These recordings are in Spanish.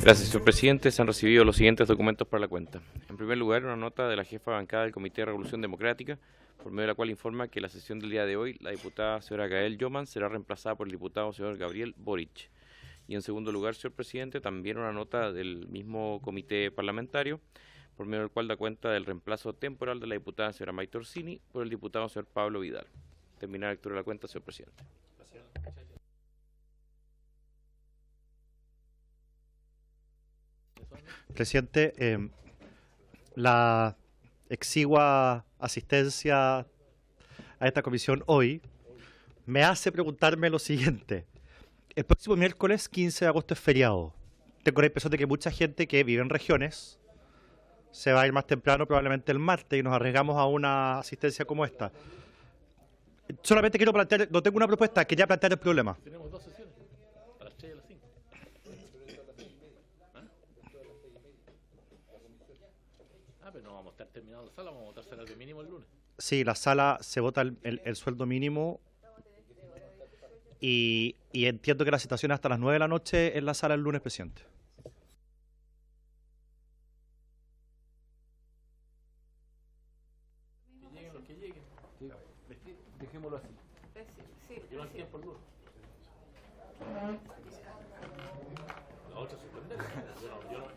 Gracias, señor presidente. Se han recibido los siguientes documentos para la cuenta. En primer lugar, una nota de la jefa de bancada del Comité de Revolución Democrática, por medio de la cual informa que la sesión del día de hoy, la diputada señora Gael Yoman será reemplazada por el diputado señor Gabriel Boric. Y en segundo lugar, señor presidente, también una nota del mismo comité parlamentario, por medio del cual da cuenta del reemplazo temporal de la diputada señora Maite Orsini por el diputado señor Pablo Vidal. Terminar la lectura de la cuenta, señor presidente. Presidente, la exigua asistencia a esta comisión hoy me hace preguntarme lo siguiente. El próximo miércoles 15 de agosto es feriado. Tengo la impresión de que mucha gente que vive en regiones se va a ir más temprano, probablemente el martes, y nos arriesgamos a una asistencia como esta. Solamente quiero plantear, no tengo una propuesta, quería plantear el problema. Tenemos dos sesiones, a las 3 y a las 5. Pero no vamos a estar terminando la sala, vamos a votar salario mínimo el lunes. Sí, la sala se vota el sueldo mínimo y entiendo que la citación es hasta las 9 de la noche en la sala el lunes, presidente. Que lleguen los que lleguen. Sí. Dejémoslo así. Sí. Yo no hay tiempo el lunes. La otra suspender.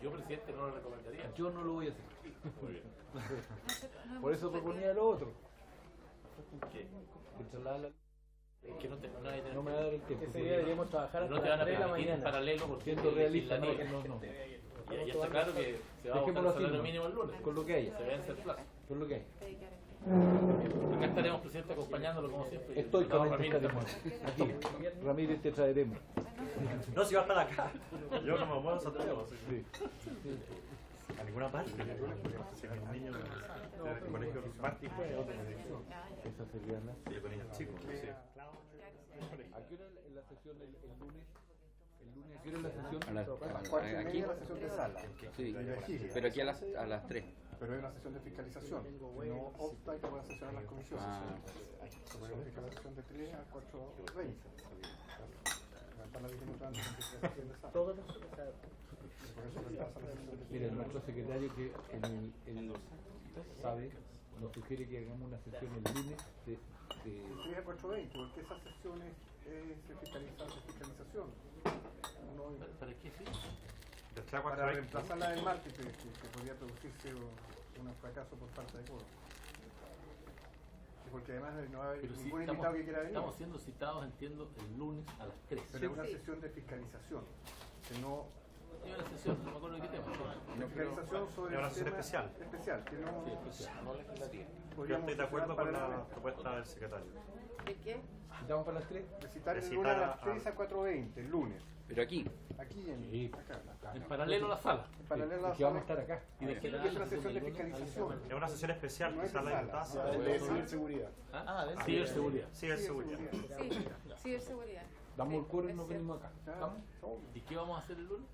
Yo, presidente, no lo recomendaría. Yo no lo voy a hacer. Muy bien. Por eso proponía lo otro. ¿Qué? Que no me va a dar el tiempo. Ese día deberíamos trabajar hasta no te van a las 3 de la permitir en mañana. paralelo porque Siendo realista, no. ya está claro que se va a votar el salario mínimo el lunes. Con lo que haya. Se vence el plazo. Con lo que haya. Acá estaremos, presidente, acompañándolo como siempre. Estoicamente estaremos aquí. Ramírez, te traeremos. No, si vas para acá. Yo no me muevo a Santiago. Sí. ¿A ninguna parte? Si mis niños del colegio Party fue otra dirección. Esa sería la... Sí, con niños chicos. Sí. ¿A qué hora es la sesión el lunes? ¿El lunes a qué hora es la sesión? A las 4:30 Aquí la sesión de sala. Sí, Vigilia. pero aquí a las 3. Pero hay una sesión de fiscalización. No opta que pueda sesionar las comisiones. Sesión de fiscalización de 3 a 4:20. Levantar la 10 minutos antes de la sesión de sala. Por eso reemplaza la sesión de Mire, nuestro secretario que él sabe, nos sugiere que hagamos una sesión el lunes de 3 a 4:20, porque esa sesión es de fiscalización. ¿Para qué sí? Para reemplazar la del martes, que podría producirse un fracaso por falta de coro. Porque además no va a haber Pero ningún invitado que quiera venir. Estamos siendo citados, entiendo, el lunes a las 3. Pero es una sesión de fiscalización. Que no... Hay una sesión, no me acuerdo de qué tema. Fiscalización sobre una el sesión tema especial. Que no... Sí, especial, no legislativa. Yo estoy de acuerdo con la propuesta del secretario. ¿De qué? ¿Estamos para las 3? De citar el lunes a las 3 a 4:20, el lunes. Pero aquí. Aquí acá. En paralelo a la sala. En paralelo a la Que vamos a sala. estar acá. Y de Es general, una sesión de fiscalización. Es una sesión especial, No es quizás de la sala. diputada. De ciberseguridad. Ciberseguridad. Ciberseguridad. Sí, ciberseguridad. Damos el coro y nos venimos acá. ¿Estamos? ¿Y qué vamos a hacer el lunes?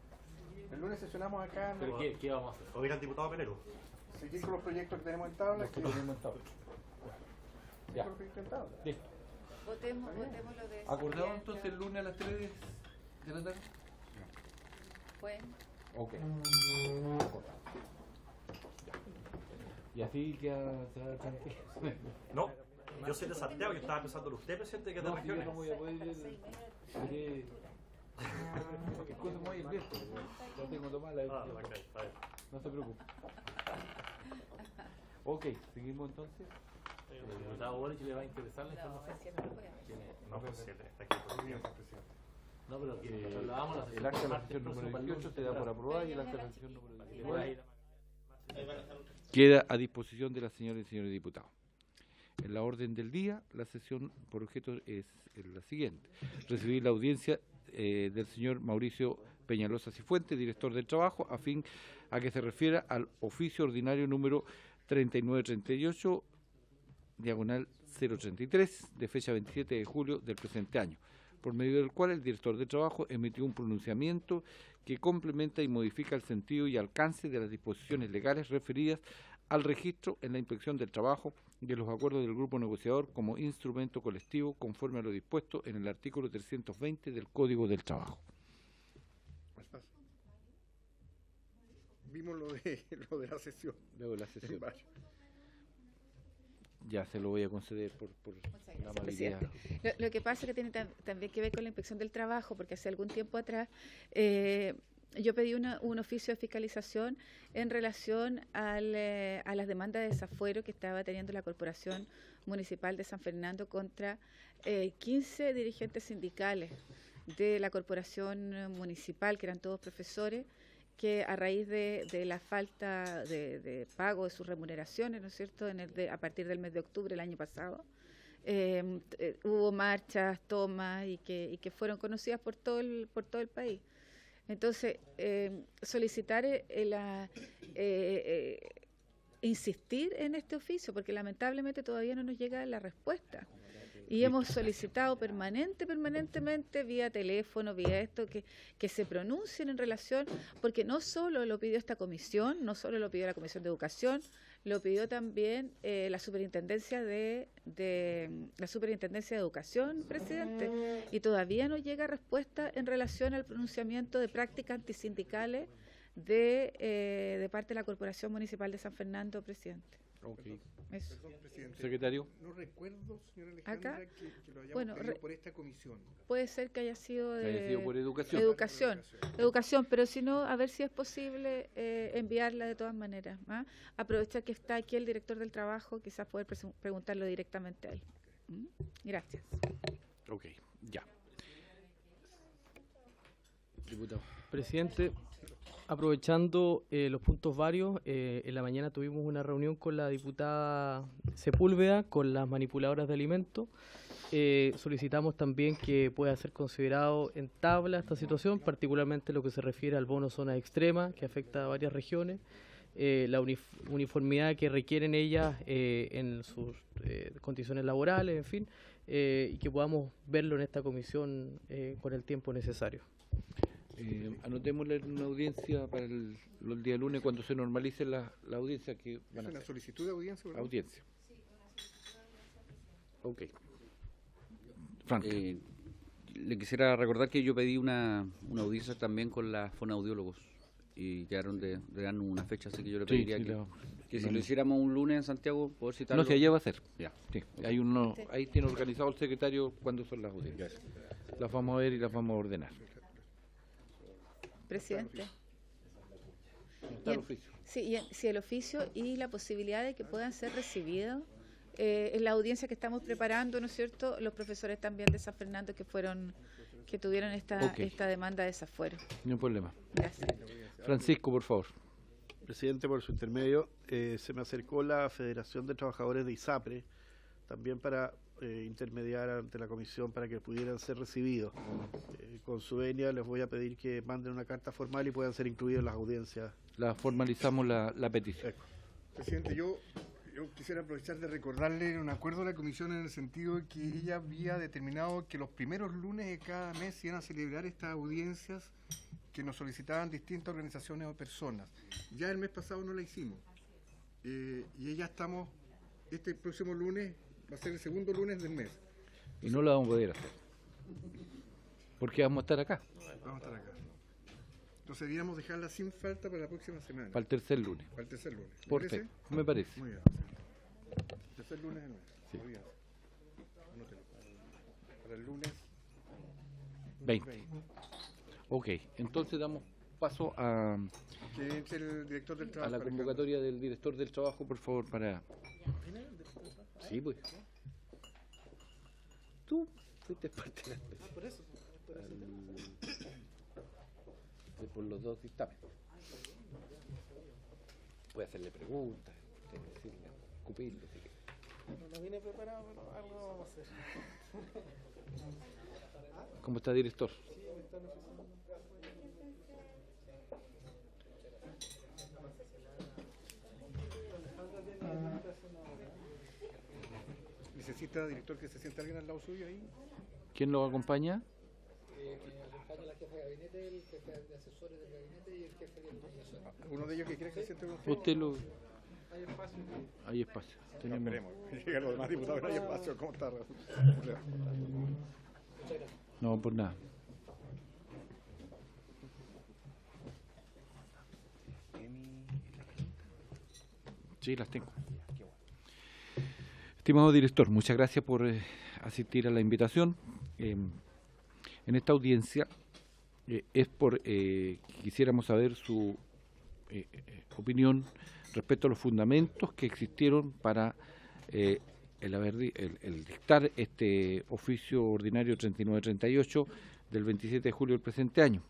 El lunes sesionamos acá. ¿Pero qué vamos a hacer? O ir al diputado Pelero. Seguir con los proyectos que tenemos en tabla. Los que tenemos en tabla. Ya. Con los proyectos en tabla. Listo. Votemos lo de... ¿Acordado entonces el lunes a las 3 de la tarde? Fue. Ok. Acordado. Y así queda tranquilo. No, yo soy de Santiago y estaba pensando en usted, presidente, que es de No, si yo regiones. no voy a poder ir. Seré... Cualquier cosa me voy el viernes. No tengo tomada la Ah, ok, está bien. No se preocupe. Ok, seguimos entonces. El diputado Boric le va a interesar la información. No, pues sí, está aquí por el tiempo. No, pero que trasladamos la El sesión acta de la martes sesión número próximo para el 18 lunes se da por temprano. aprobada y el acta de la sesión número Para que le pueda ir 19 queda a disposición de las señoras y señores diputados. En la orden del día, la sesión por objeto es la siguiente. Recibir la audiencia del señor Mauricio Peñalosa Cifuentes, director del trabajo, a fin a que se refiera al oficio ordinario número 3938, diagonal 033, de fecha 27 de julio del presente año, por medio del cual el director de trabajo emitió un pronunciamiento que complementa y modifica el sentido y alcance de las disposiciones legales referidas al registro en la inspección del trabajo de los acuerdos del grupo negociador como instrumento colectivo conforme a lo dispuesto en el artículo 320 del Código del Trabajo. vimos lo de la sesión. Luego la sesión. Vale. Ya se lo voy a conceder por Muchas la gracias, amabilidad. presidente. Lo que pasa es que tiene también que ver con la inspección del trabajo, porque hace algún tiempo atrás yo pedí un oficio de fiscalización en relación a las demandas de desafuero que estaba teniendo la Corporación Municipal de San Fernando contra 15 dirigentes sindicales de la Corporación Municipal, que eran todos profesores, que a raíz de la falta de pago de sus remuneraciones, ¿no es cierto?, a partir del mes de octubre del año pasado, hubo marchas, tomas y que fueron conocidas por todo el país. Entonces, solicitar insistir en este oficio, porque lamentablemente todavía no nos llega la respuesta. Y hemos solicitado permanentemente, vía teléfono, vía esto, que se pronuncien en relación, porque no solo lo pidió esta comisión, no solo lo pidió la Comisión de Educación, lo pidió también la Superintendencia de Educación, presidente, y todavía no llega respuesta en relación al pronunciamiento de prácticas antisindicales de parte de la Corporación Municipal de San Fernando, presidente. Okay. Eso. Perdón, presidente. Secretario. No recuerdo, señora Alejandra, Acá, que lo hayamos bueno, pedido por esta comisión. Puede ser que haya sido Que haya sido por educación. Educación, pero si no, a ver si es posible enviarla de todas maneras. ¿Ah? Aprovechar que está aquí el director del trabajo, quizás poder preguntarlo directamente a él. ¿Mm? Gracias. Ok, ya. Diputado. Presidente, aprovechando los puntos varios, en la mañana tuvimos una reunión con la diputada Sepúlveda, con las manipuladoras de alimentos. Solicitamos también que pueda ser considerado en tabla esta situación, particularmente lo que se refiere al bono zona extrema, que afecta a varias regiones, la uniformidad que requieren ellas en sus condiciones laborales, en fin, y que podamos verlo en esta comisión con el tiempo necesario. Anotémosle una audiencia para el día lunes cuando se normalice la audiencia que van a ¿Es una hacer. solicitud de audiencia? ¿verdad? Audiencia. Ok. Frank. Le quisiera recordar que yo pedí una audiencia también con las fonoaudiólogos y quedaron de darnos una fecha, así que yo le Sí, pediría sí, que si lo hiciéramos un lunes en Santiago, poder citarlo. No, si allá va a ser. Ya. Sí, hay ahí tiene organizado el secretario cuándo son las audiencias. Las vamos a ver y las vamos a ordenar. Presidente. Está el oficio. Sí, el oficio y la posibilidad de que puedan ser recibidos en la audiencia que estamos preparando, ¿no es cierto?, los profesores también de San Fernando que tuvieron esta demanda de desafuero. No hay problema. Gracias. Francisco, por favor. Presidente, por su intermedio, se me acercó la Federación de Trabajadores de ISAPRE, también para intermediar ante la comisión para que pudieran ser recibidos. Con su venia les voy a pedir que manden una carta formal y puedan ser incluidos en las audiencias. Formalizamos la petición. Presidente, yo quisiera aprovechar de recordarle un acuerdo de la comisión en el sentido de que ella había determinado que los primeros lunes de cada mes se iban a celebrar estas audiencias que nos solicitaban distintas organizaciones o personas. Ya el mes pasado no la hicimos. Y ya estamos, este próximo lunes va a ser el segundo lunes del mes. Y no la vamos a poder hacer. Porque vamos a estar acá, Vamos a estar acá. Entonces deberíamos dejarla sin falta para la próxima semana. para el tercer lunes. Para el tercer lunes. ¿Le Perfecto, parece? me parece. Muy bien. Tercer lunes del mes. Sí. Muy bien. Anótelo. Para el lunes 20. Ok, entonces damos paso a Que es el director del trabajo. la Alejandro. convocatoria del director del trabajo, por favor, para... Sí, pues. Tú fuiste parte de la Por eso. por los dos dictámenes. Puede hacerle preguntas, decirle, escupirle, si quiere. No vine preparado, pero algo vamos a hacer. ¿Cómo está, director? ¿Necesita, director, que se siente alguien al lado suyo ahí? ¿Quién lo acompaña? La jefa de gabinete, el jefe de asesores del gabinete y el jefe de organización. ¿Uno de ellos que quiere que se siente con usted? Usted lo... Hay espacio. Hay espacio. No, Tenemos... esperemos. Llegan los demás diputados, no hay espacio. ¿Cómo está? No, por nada. Emi Sí, las tengo. Estimado director, muchas gracias por asistir a la invitación. En esta audiencia quisiéramos saber su opinión respecto a los fundamentos que existieron para el dictar este oficio ordinario 3938 del 27 de julio del presente año,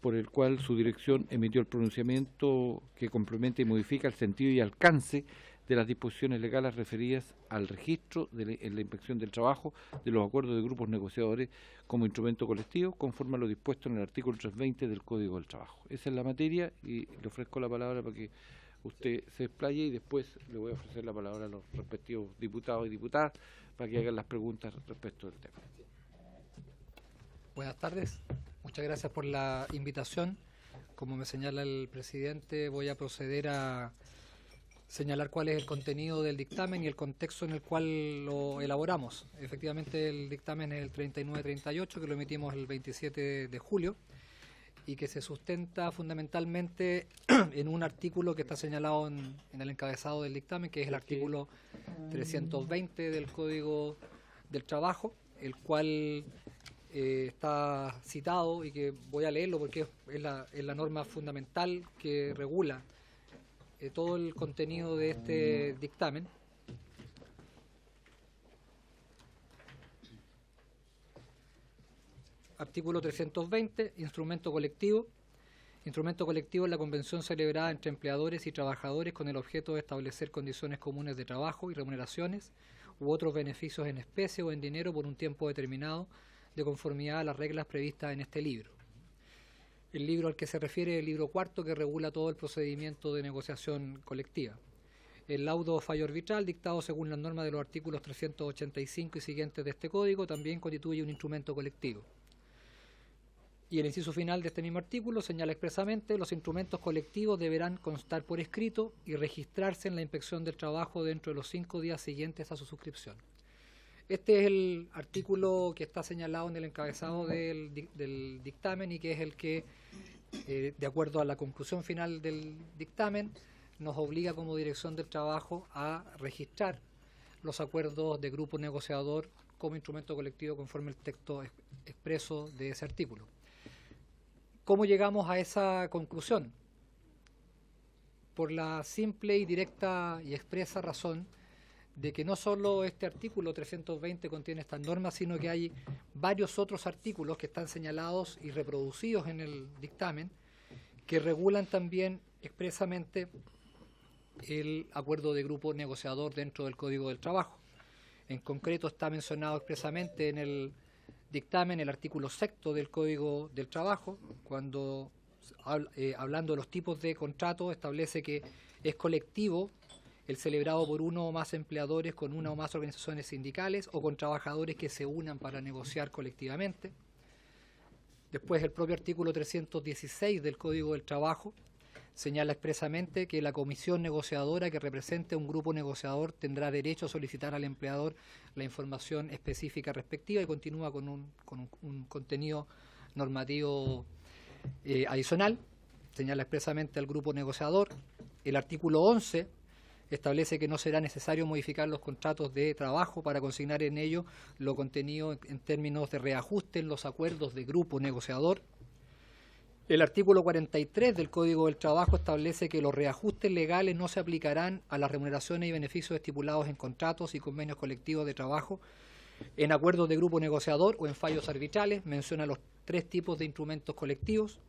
por el cual su dirección emitió el pronunciamiento que complementa y modifica el sentido y alcance de las disposiciones legales referidas al registro en la inspección del trabajo de los acuerdos de grupos negociadores como instrumento colectivo, conforme a lo dispuesto en el artículo 320 del Código del Trabajo. Esa es la materia y le ofrezco la palabra para que usted se explaye y después le voy a ofrecer la palabra a los respectivos diputados y diputadas para que hagan las preguntas respecto del tema. Buenas tardes, muchas gracias por la invitación. Como me señala el presidente, voy a proceder a señalar cuál es el contenido del dictamen y el contexto en el cual lo elaboramos. Efectivamente, el dictamen es el 3938, que lo emitimos el 27 de julio y que se sustenta fundamentalmente en un artículo que está señalado en el encabezado del dictamen, que es el artículo 320 del Código del Trabajo, el cual está citado y que voy a leerlo porque es la norma fundamental que regula todo el contenido de este dictamen. Artículo 320, instrumento colectivo. Instrumento colectivo es la convención celebrada entre empleadores y trabajadores con el objeto de establecer condiciones comunes de trabajo y remuneraciones u otros beneficios en especie o en dinero por un tiempo determinado de conformidad a las reglas previstas en este libro. El libro al que se refiere es el libro cuarto, que regula todo el procedimiento de negociación colectiva. El laudo fallo arbitral, dictado según las normas de los artículos 385 y siguientes de este código, también constituye un instrumento colectivo. Y el inciso final de este mismo artículo señala expresamente: los instrumentos colectivos deberán constar por escrito y registrarse en la inspección del trabajo dentro de los 5 días siguientes a su suscripción. Este es el artículo que está señalado en el encabezado del dictamen y que es el que, de acuerdo a la conclusión final del dictamen, nos obliga como Dirección del Trabajo a registrar los acuerdos de grupo negociador como instrumento colectivo conforme el texto expreso de ese artículo. ¿Cómo llegamos a esa conclusión? Por la simple y directa y expresa razón de que no solo este artículo 320 contiene estas normas, sino que hay varios otros artículos que están señalados y reproducidos en el dictamen que regulan también expresamente el acuerdo de grupo negociador dentro del Código del Trabajo. En concreto está mencionado expresamente en el dictamen el artículo 6º del Código del Trabajo, cuando hablando de los tipos de contrato establece que es colectivo el celebrado por uno o más empleadores con una o más organizaciones sindicales o con trabajadores que se unan para negociar colectivamente. Después, el propio artículo 316 del Código del Trabajo señala expresamente que la comisión negociadora que represente a un grupo negociador tendrá derecho a solicitar al empleador la información específica respectiva, y continúa con un contenido normativo adicional. Señala expresamente al grupo negociador. El artículo 11 establece que no será necesario modificar los contratos de trabajo para consignar en ellos lo contenido en términos de reajuste en los acuerdos de grupo negociador. El artículo 43 del Código del Trabajo establece que los reajustes legales no se aplicarán a las remuneraciones y beneficios estipulados en contratos y convenios colectivos de trabajo, en acuerdos de grupo negociador o en fallos arbitrales. Menciona los 3 tipos de instrumentos colectivos.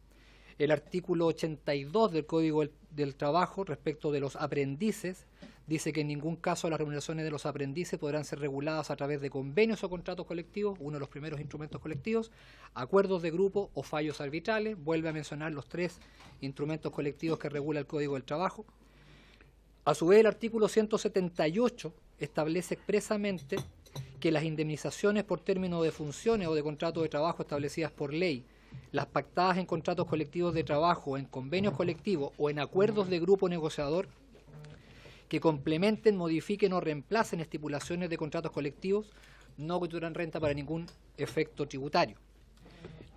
El artículo 82 del Código del Trabajo respecto de los aprendices dice que en ningún caso las remuneraciones de los aprendices podrán ser reguladas a través de convenios o contratos colectivos, uno de los primeros instrumentos colectivos, acuerdos de grupo o fallos arbitrales. Vuelve a mencionar los 3 instrumentos colectivos que regula el Código del Trabajo. A su vez, el artículo 178 establece expresamente que las indemnizaciones por término de funciones o de contratos de trabajo establecidas por ley, las pactadas en contratos colectivos de trabajo, en convenios colectivos o en acuerdos de grupo negociador, que complementen, modifiquen o reemplacen estipulaciones de contratos colectivos, no constituirán renta para ningún efecto tributario.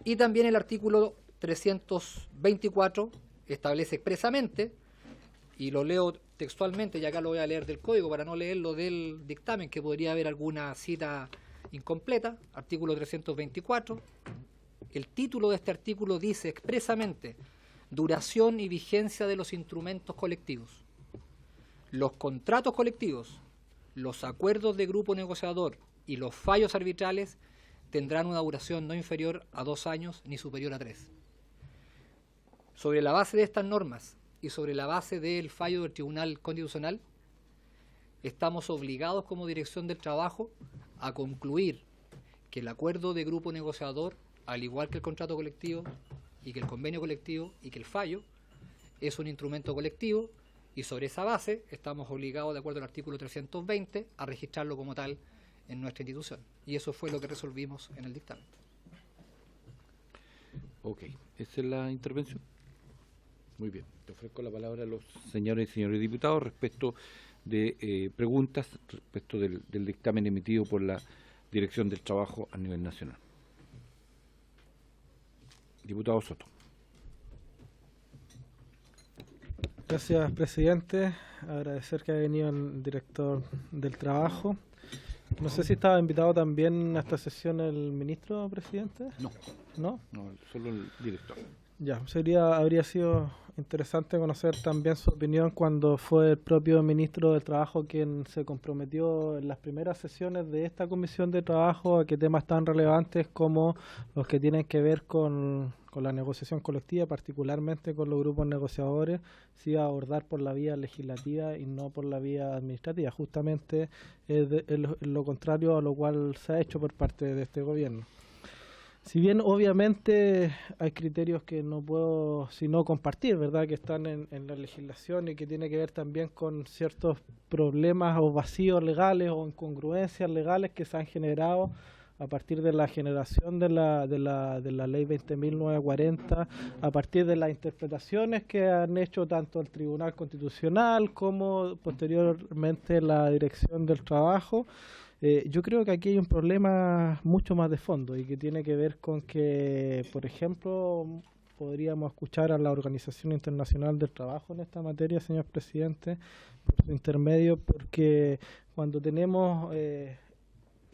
Y también el artículo 324 establece expresamente y lo leo textualmente, y acá lo voy a leer del código para no leerlo del dictamen, que podría haber alguna cita incompleta. Artículo 324. El título de este artículo dice expresamente: duración y vigencia de los instrumentos colectivos. Los contratos colectivos, los acuerdos de grupo negociador y los fallos arbitrales tendrán una duración no inferior a 2 años ni superior a 3. Sobre la base de estas normas y sobre la base del fallo del Tribunal Constitucional, estamos obligados como Dirección del Trabajo a concluir que el acuerdo de grupo negociador, al igual que el contrato colectivo y que el convenio colectivo y que el fallo, es un instrumento colectivo, y sobre esa base estamos obligados, de acuerdo al artículo 320, a registrarlo como tal en nuestra institución. Y eso fue lo que resolvimos en el dictamen. Ok, ¿esa es la intervención? Muy bien, te ofrezco la palabra a los señores y señores diputados respecto de preguntas respecto del dictamen emitido por la Dirección del Trabajo a nivel nacional. Diputado Soto. Gracias, presidente. Agradecer que haya venido el director del Trabajo. No sé si estaba invitado también a esta sesión el ministro, presidente. No. ¿No? No, solo el director. Ya, habría sido interesante conocer también su opinión cuando fue el propio ministro del Trabajo quien se comprometió en las primeras sesiones de esta Comisión de Trabajo a que temas tan relevantes como los que tienen que ver con la negociación colectiva, particularmente con los grupos negociadores, se iba a abordar por la vía legislativa y no por la vía administrativa. Justamente es lo contrario a lo cual se ha hecho por parte de este gobierno. Si bien obviamente hay criterios que no puedo sino compartir, ¿verdad?, que están en la legislación y que tiene que ver también con ciertos problemas o vacíos legales o incongruencias legales que se han generado a partir de la generación de la ley 20.940, a partir de las interpretaciones que han hecho tanto el Tribunal Constitucional como posteriormente la Dirección del Trabajo. Yo creo que aquí hay un problema mucho más de fondo y que tiene que ver con que, por ejemplo, podríamos escuchar a la Organización Internacional del Trabajo en esta materia, señor presidente, por su intermedio, porque cuando tenemos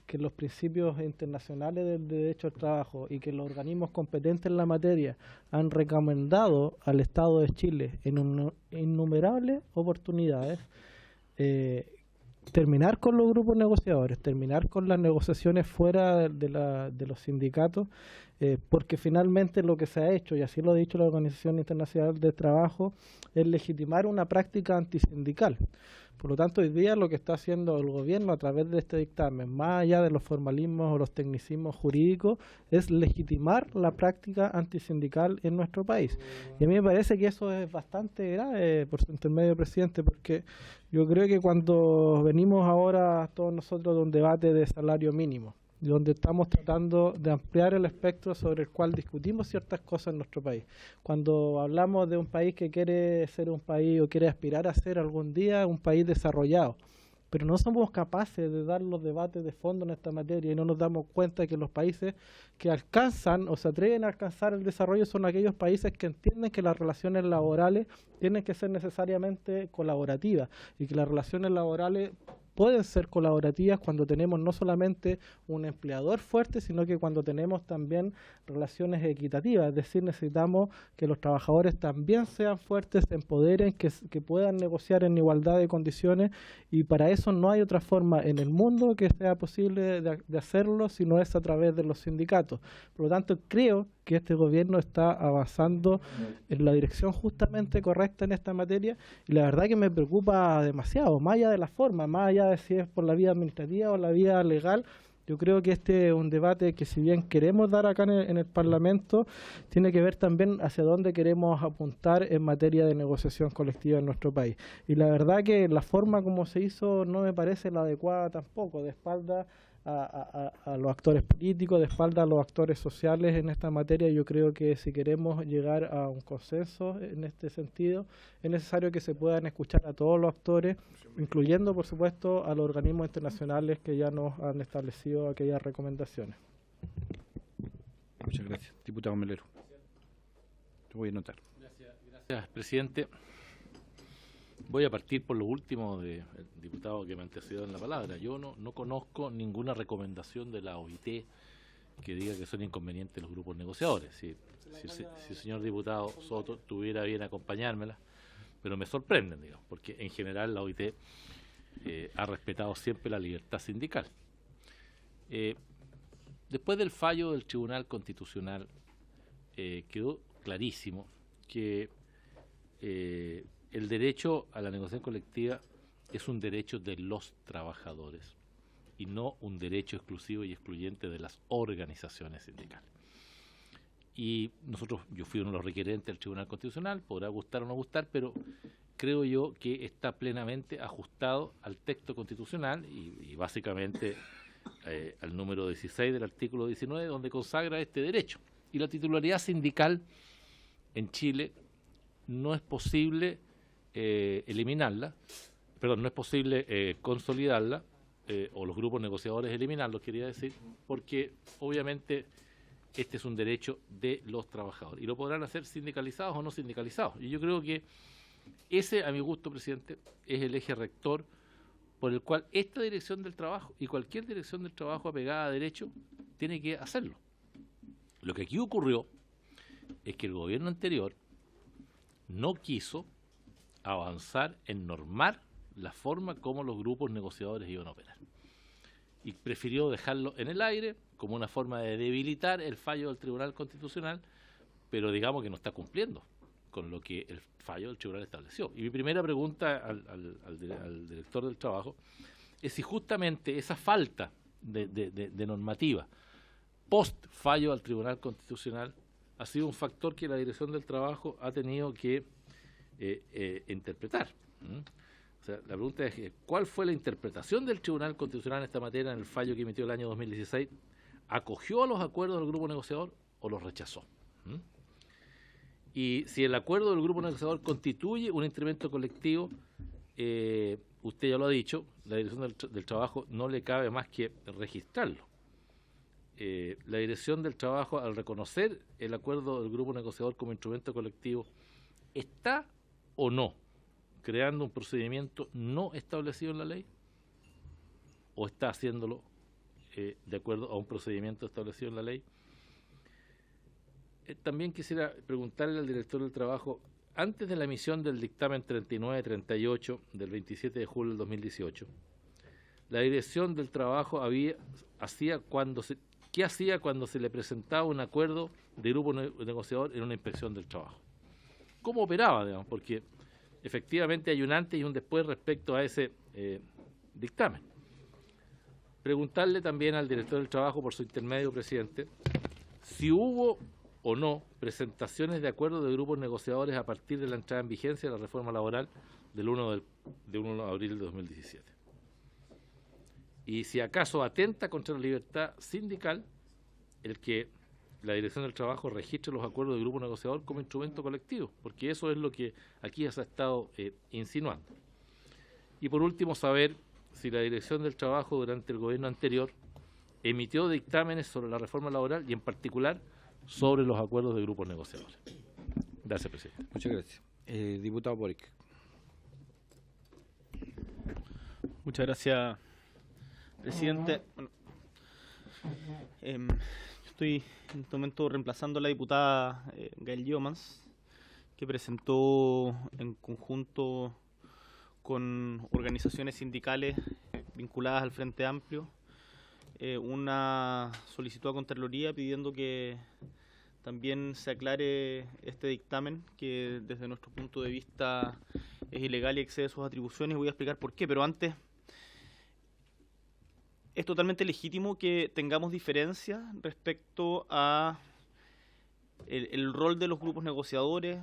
que los principios internacionales del derecho al trabajo y que los organismos competentes en la materia han recomendado al Estado de Chile en innumerables oportunidades terminar con los grupos negociadores, terminar con las negociaciones fuera de los sindicatos, porque finalmente lo que se ha hecho, y así lo ha dicho la Organización Internacional del Trabajo, es legitimar una práctica antisindical. Por lo tanto, hoy día lo que está haciendo el gobierno a través de este dictamen, más allá de los formalismos o los tecnicismos jurídicos, es legitimar la práctica antisindical en nuestro país. Y a mí me parece que eso es bastante grave, por su intermedio, presidente, porque yo creo que cuando venimos ahora todos nosotros de un debate de salario mínimo, donde estamos tratando de ampliar el espectro sobre el cual discutimos ciertas cosas en nuestro país. Cuando hablamos de un país que quiere ser un país o quiere aspirar a ser algún día un país desarrollado, pero no somos capaces de dar los debates de fondo en esta materia y no nos damos cuenta que los países que alcanzan o se atreven a alcanzar el desarrollo son aquellos países que entienden que las relaciones laborales tienen que ser necesariamente colaborativas y que las relaciones laborales pueden ser colaborativas cuando tenemos no solamente un empleador fuerte, sino que cuando tenemos también relaciones equitativas. Es decir, necesitamos que los trabajadores también sean fuertes, se empoderen, que puedan negociar en igualdad de condiciones, y para eso no hay otra forma en el mundo que sea posible de hacerlo, sino es a través de los sindicatos. Por lo tanto, creo que este gobierno está avanzando en la dirección justamente correcta en esta materia, y la verdad que me preocupa demasiado, más allá de la forma, más allá de si es por la vía administrativa o la vía legal. Yo creo que este es un debate que, si bien queremos dar acá en el Parlamento, tiene que ver también hacia dónde queremos apuntar en materia de negociación colectiva en nuestro país. Y la verdad que la forma como se hizo no me parece la adecuada tampoco, de espalda a los actores políticos, de espalda a los actores sociales en esta materia. Yo creo que si queremos llegar a un consenso en este sentido, es necesario que se puedan escuchar a todos los actores, incluyendo, por supuesto, a los organismos internacionales que ya nos han establecido aquellas recomendaciones. Muchas gracias. Diputado Melero. Te voy a anotar. Gracias, presidente. Voy a partir por lo último del diputado que me antecedió en la palabra. Yo no conozco ninguna recomendación de la OIT que diga que son inconvenientes los grupos negociadores. Si el señor diputado Soto tuviera bien acompañármela, pero me sorprenden, digamos, porque en general la OIT ha respetado siempre la libertad sindical. Después del fallo del Tribunal Constitucional, quedó clarísimo que el derecho a la negociación colectiva es un derecho de los trabajadores y no un derecho exclusivo y excluyente de las organizaciones sindicales. Y yo fui uno de los requerentes del Tribunal Constitucional, podrá gustar o no gustar, pero creo yo que está plenamente ajustado al texto constitucional y básicamente al número 16 del artículo 19, donde consagra este derecho. Y la titularidad sindical en Chile no es posible eliminarla, perdón, no es posible consolidarla, o los grupos negociadores eliminarlos, quería decir, porque obviamente este es un derecho de los trabajadores y lo podrán hacer sindicalizados o no sindicalizados. Y yo creo que ese, a mi gusto, presidente, es el eje rector por el cual esta dirección del trabajo y cualquier dirección del trabajo apegada a derecho tiene que hacerlo. Lo que aquí ocurrió es que el gobierno anterior no quiso avanzar en normar la forma como los grupos negociadores iban a operar. Y prefirió dejarlo en el aire como una forma de debilitar el fallo del Tribunal Constitucional, pero digamos que no está cumpliendo con lo que el fallo del Tribunal estableció. Y mi primera pregunta al director del trabajo es si justamente esa falta de normativa post fallo al Tribunal Constitucional ha sido un factor que la dirección del trabajo ha tenido que interpretar. O sea, la pregunta es, ¿cuál fue la interpretación del Tribunal Constitucional en esta materia en el fallo que emitió el año 2016? ¿Acogió a los acuerdos del grupo negociador o los rechazó? Y si el acuerdo del grupo negociador constituye un instrumento colectivo, usted ya lo ha dicho, la dirección del trabajo no le cabe más que registrarlo. La dirección del trabajo, al reconocer el acuerdo del grupo negociador como instrumento colectivo, ¿está o no creando un procedimiento no establecido en la ley? ¿O está haciéndolo de acuerdo a un procedimiento establecido en la ley? También quisiera preguntarle al director del trabajo, antes de la emisión del dictamen 3938 del 27 de julio del 2018, la dirección del trabajo ¿qué hacía cuando se le presentaba un acuerdo de grupo negociador en una inspección del trabajo? ¿Cómo operaba, digamos? Porque efectivamente hay un antes y un después respecto a ese dictamen. Preguntarle también al director del trabajo, por su intermedio, presidente, si hubo o no presentaciones de acuerdos de grupos negociadores a partir de la entrada en vigencia de la reforma laboral del 1 de abril de 2017. Y si acaso atenta contra la libertad sindical el que la dirección del trabajo registre los acuerdos de grupo negociador como instrumento colectivo, porque eso es lo que aquí ya se ha estado insinuando. Y por último, saber si la dirección del trabajo durante el gobierno anterior emitió dictámenes sobre la reforma laboral y en particular sobre los acuerdos de grupos negociadores. Gracias, presidente. Muchas gracias. Diputado Boric. Muchas gracias, presidente. Bueno, estoy en este momento reemplazando a la diputada Gael Jomans, que presentó en conjunto con organizaciones sindicales vinculadas al Frente Amplio una solicitud a Contraloría pidiendo que también se aclare este dictamen, que desde nuestro punto de vista es ilegal y excede sus atribuciones. Voy a explicar por qué, pero antes, es totalmente legítimo que tengamos diferencias respecto a el rol de los grupos negociadores,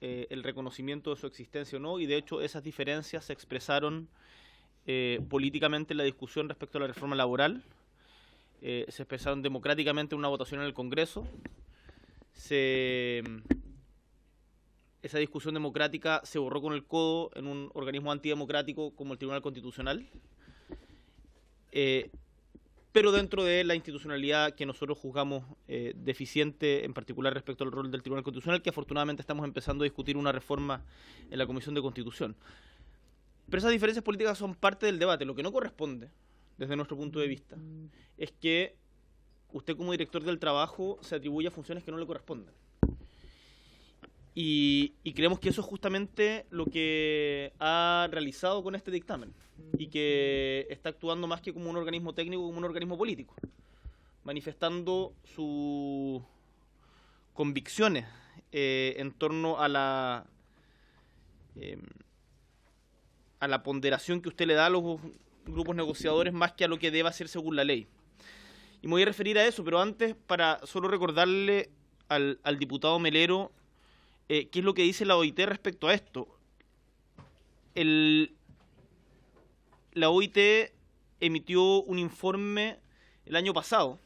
el reconocimiento de su existencia o no, y de hecho esas diferencias se expresaron políticamente en la discusión respecto a la reforma laboral, se expresaron democráticamente en una votación en el Congreso. Esa discusión democrática se borró con el codo en un organismo antidemocrático como el Tribunal Constitucional, pero dentro de la institucionalidad que nosotros juzgamos deficiente, en particular respecto al rol del Tribunal Constitucional, que afortunadamente estamos empezando a discutir una reforma en la Comisión de Constitución. Pero esas diferencias políticas son parte del debate. Lo que no corresponde, desde nuestro punto de vista, es que usted como director del trabajo se atribuya funciones que no le corresponden. Y creemos que eso es justamente lo que ha realizado con este dictamen y que está actuando más que como un organismo técnico, como un organismo político, manifestando sus convicciones en torno a la ponderación que usted le da a los grupos negociadores más que a lo que debe hacer según la ley. Y me voy a referir a eso, pero antes, para solo recordarle al diputado Melero qué es lo que dice la OIT respecto a esto. La OIT emitió un informe el año pasado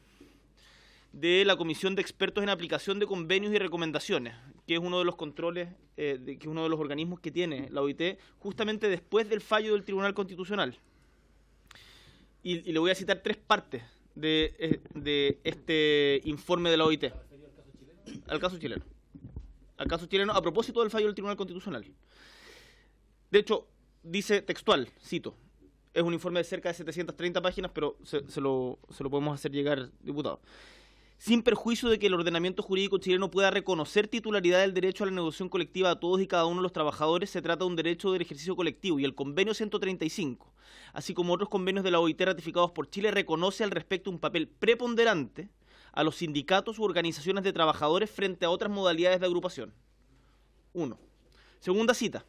de la Comisión de Expertos en Aplicación de Convenios y Recomendaciones, que es uno de los controles, que es uno de los organismos que tiene la OIT, justamente después del fallo del Tribunal Constitucional. Y le voy a citar 3 partes de este informe de la OIT. Al caso chileno. Al caso chileno a propósito del fallo del Tribunal Constitucional. De hecho, dice textual, cito, es un informe de cerca de 730 páginas, pero se lo podemos hacer llegar, diputado. Sin perjuicio de que el ordenamiento jurídico chileno pueda reconocer titularidad del derecho a la negociación colectiva a todos y cada uno de los trabajadores, se trata de un derecho del ejercicio colectivo, y el convenio 135, así como otros convenios de la OIT ratificados por Chile, reconoce al respecto un papel preponderante a los sindicatos u organizaciones de trabajadores frente a otras modalidades de agrupación. 1. Segunda cita.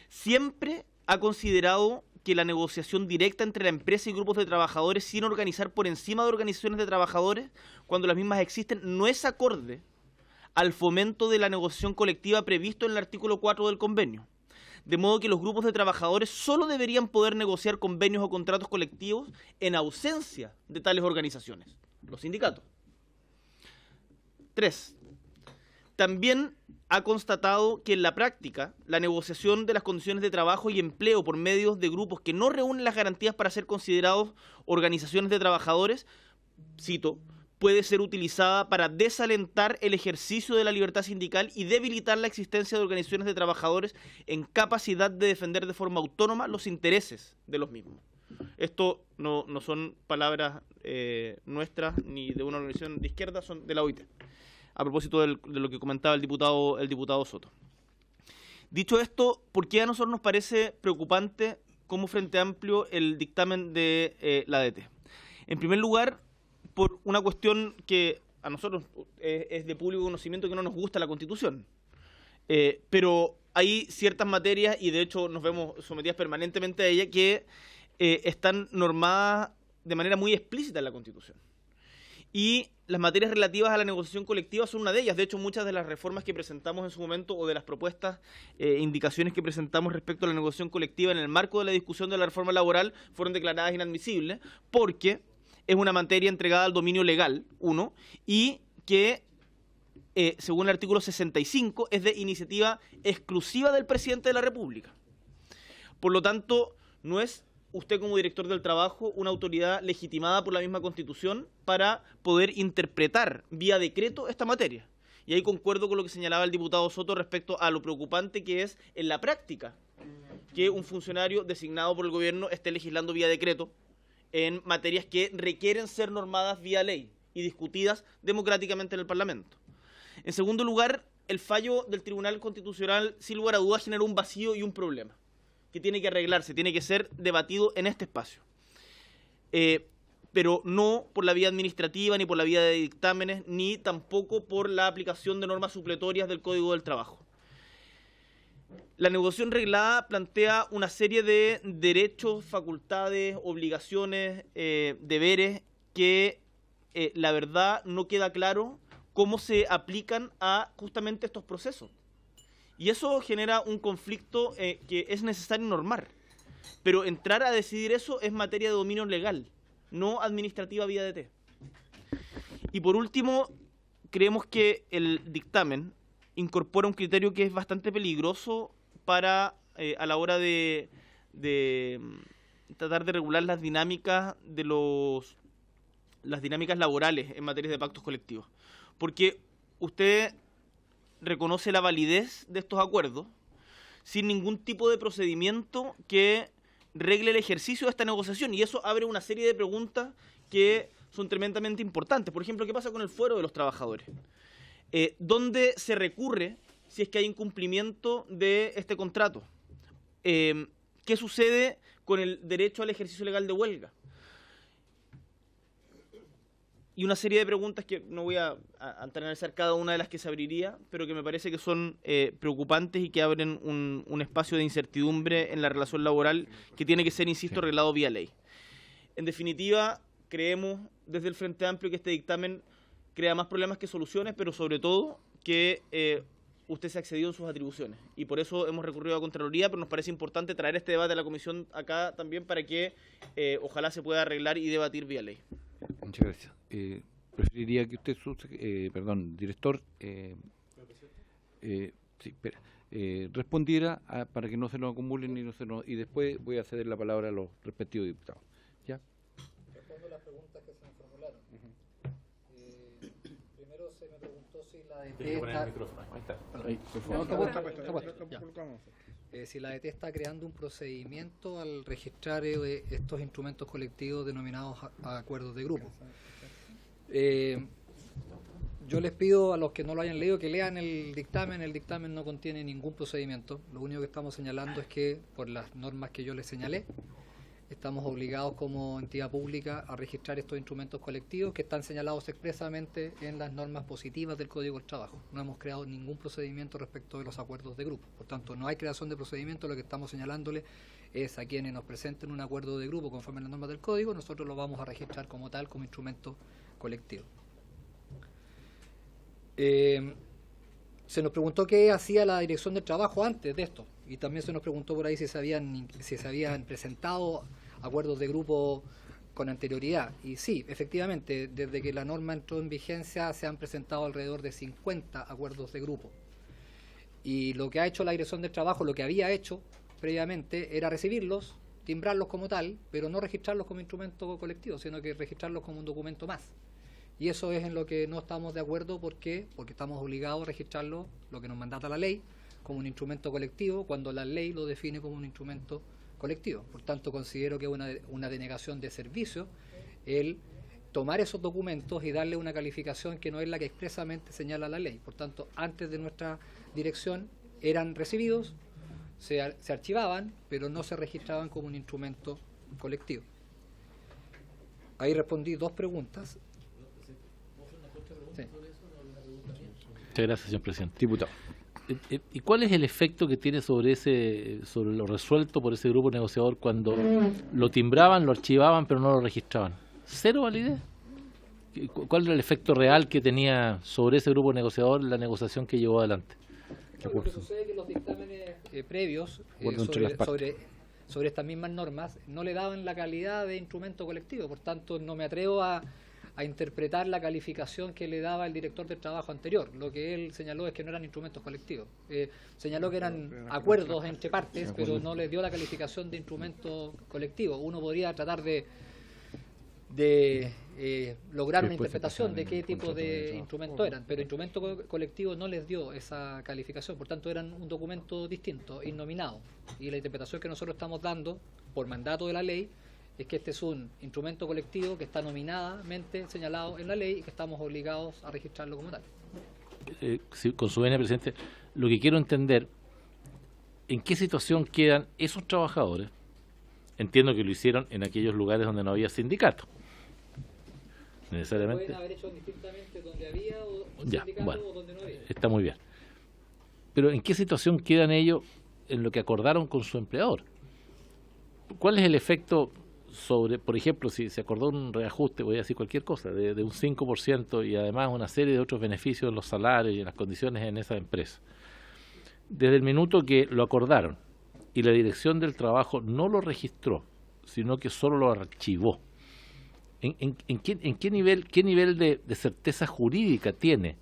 Siempre ha considerado que la negociación directa entre la empresa y grupos de trabajadores sin organizar por encima de organizaciones de trabajadores, cuando las mismas existen, no es acorde al fomento de la negociación colectiva previsto en el artículo 4 del convenio. De modo que los grupos de trabajadores solo deberían poder negociar convenios o contratos colectivos en ausencia de tales organizaciones, los sindicatos. 3. También ha constatado que en la práctica la negociación de las condiciones de trabajo y empleo por medios de grupos que no reúnen las garantías para ser considerados organizaciones de trabajadores, cito, puede ser utilizada para desalentar el ejercicio de la libertad sindical y debilitar la existencia de organizaciones de trabajadores en capacidad de defender de forma autónoma los intereses de los mismos. Esto no son palabras nuestras ni de una organización de izquierda, son de la OIT. A propósito de lo que comentaba el diputado Soto. Dicho esto, ¿por qué a nosotros nos parece preocupante como Frente Amplio el dictamen de la ADT? En primer lugar, por una cuestión que a nosotros es de público conocimiento, que no nos gusta la Constitución. Pero hay ciertas materias, y de hecho nos vemos sometidas permanentemente a ella, que están normadas de manera muy explícita en la Constitución. Y las materias relativas a la negociación colectiva son una de ellas. De hecho, muchas de las reformas que presentamos en su momento, o de las propuestas, indicaciones que presentamos respecto a la negociación colectiva en el marco de la discusión de la reforma laboral, fueron declaradas inadmisibles porque es una materia entregada al dominio legal, y que, según el artículo 65, es de iniciativa exclusiva del presidente de la República. Por lo tanto, no es usted como director del trabajo una autoridad legitimada por la misma Constitución para poder interpretar vía decreto esta materia. Y ahí concuerdo con lo que señalaba el diputado Soto respecto a lo preocupante que es en la práctica que un funcionario designado por el gobierno esté legislando vía decreto en materias que requieren ser normadas vía ley y discutidas democráticamente en el Parlamento. En segundo lugar, el fallo del Tribunal Constitucional, sin lugar a dudas, generó un vacío y un problema que tiene que arreglarse, tiene que ser debatido en este espacio. Pero no por la vía administrativa, ni por la vía de dictámenes, ni tampoco por la aplicación de normas supletorias del Código del Trabajo. La negociación reglada plantea una serie de derechos, facultades, obligaciones, deberes que la verdad no queda claro cómo se aplican a justamente estos procesos. Y eso genera un conflicto que es necesario normar. Pero entrar a decidir eso es materia de dominio legal, no administrativa vía DT. Y por último, creemos que el dictamen incorpora un criterio que es bastante peligroso para a la hora de tratar de regular las dinámicas las dinámicas laborales en materia de pactos colectivos. Porque usted reconoce la validez de estos acuerdos sin ningún tipo de procedimiento que regle el ejercicio de esta negociación, y eso abre una serie de preguntas que son tremendamente importantes. Por ejemplo, ¿qué pasa con el fuero de los trabajadores? ¿Dónde se recurre si es que hay incumplimiento de este contrato? ¿Qué sucede con el derecho al ejercicio legal de huelga? Y una serie de preguntas que no voy a analizar cada una de las que se abriría, pero que me parece que son preocupantes y que abren un espacio de incertidumbre en la relación laboral que tiene que ser, insisto, arreglado vía ley. En definitiva, creemos desde el Frente Amplio que este dictamen crea más problemas que soluciones, pero sobre todo que usted se ha excedido en sus atribuciones. Y por eso hemos recurrido a Contraloría, pero nos parece importante traer este debate a la Comisión acá también para que ojalá se pueda arreglar y debatir vía ley. Muchas gracias. Preferiría que usted, director, respondiera para que no se nos acumulen y después voy a ceder la palabra a los respectivos diputados. ¿Ya? Respondo las preguntas que se me formularon. Primero se me preguntó si la DT si la DT está creando un procedimiento al registrar estos instrumentos colectivos denominados acuerdos de grupo. Yo les pido a los que no lo hayan leído que lean el dictamen no contiene ningún procedimiento, lo único que estamos señalando es que por las normas que yo les señalé, estamos obligados como entidad pública a registrar estos instrumentos colectivos que están señalados expresamente en las normas positivas del Código del Trabajo. No hemos creado ningún procedimiento respecto de los acuerdos de grupo, por tanto no hay creación de procedimiento, lo que estamos señalándole es a quienes nos presenten un acuerdo de grupo conforme a las normas del Código, nosotros lo vamos a registrar como tal, como instrumento colectivo. Se nos preguntó qué hacía la Dirección del Trabajo antes de esto, y también se nos preguntó por ahí si se habían presentado acuerdos de grupo con anterioridad. Y sí, efectivamente, desde que la norma entró en vigencia se han presentado alrededor de 50 acuerdos de grupo. Y lo que ha hecho la Dirección del Trabajo, lo que había hecho previamente, era recibirlos, timbrarlos como tal, pero no registrarlos como instrumento colectivo, sino que registrarlos como un documento más. Y eso es en lo que no estamos de acuerdo. ¿Por qué? Porque estamos obligados a registrarlo, lo que nos mandata la ley, como un instrumento colectivo, cuando la ley lo define como un instrumento colectivo. Por tanto, considero que es una denegación de servicio el tomar esos documentos y darle una calificación que no es la que expresamente señala la ley. Por tanto, antes de nuestra dirección eran recibidos, se archivaban, pero no se registraban como un instrumento colectivo. Ahí respondí dos preguntas. Sí. Muchas gracias, señor presidente. Diputado. ¿Y cuál es el efecto que tiene sobre lo resuelto por ese grupo negociador cuando lo timbraban, lo archivaban, pero no lo registraban? ¿Cero validez? ¿Cuál era el efecto real que tenía sobre ese grupo negociador la negociación que llevó adelante? Lo que sucede es que los dictámenes previos sobre estas mismas normas no le daban la calidad de instrumento colectivo, por tanto no me atrevo a interpretar la calificación que le daba el director del trabajo anterior. Lo que él señaló es que no eran instrumentos colectivos. Señaló que eran acuerdos entre partes, pero no les dio la calificación de instrumento colectivo. Uno podría tratar de lograr una interpretación de qué tipo de instrumento eran, pero instrumento colectivo no les dio esa calificación, por tanto eran un documento distinto, innominado. Y la interpretación que nosotros estamos dando, por mandato de la ley, es que este es un instrumento colectivo que está nominadamente señalado en la ley y que estamos obligados a registrarlo como tal. Con su venia, presidente, lo que quiero entender, ¿en qué situación quedan esos trabajadores? Entiendo que lo hicieron en aquellos lugares donde no había sindicato. Necesariamente. Pueden haber hecho distintamente donde había sindicato o donde no había. Está muy bien. Pero ¿en qué situación quedan ellos en lo que acordaron con su empleador? ¿Cuál es el efecto sobre, por ejemplo, si se acordó un reajuste, voy a decir cualquier cosa, de un 5% y además una serie de otros beneficios en los salarios y en las condiciones en esa empresa? Desde el minuto que lo acordaron y la Dirección del Trabajo no lo registró, sino que solo lo archivó, ¿en qué nivel de certeza jurídica tiene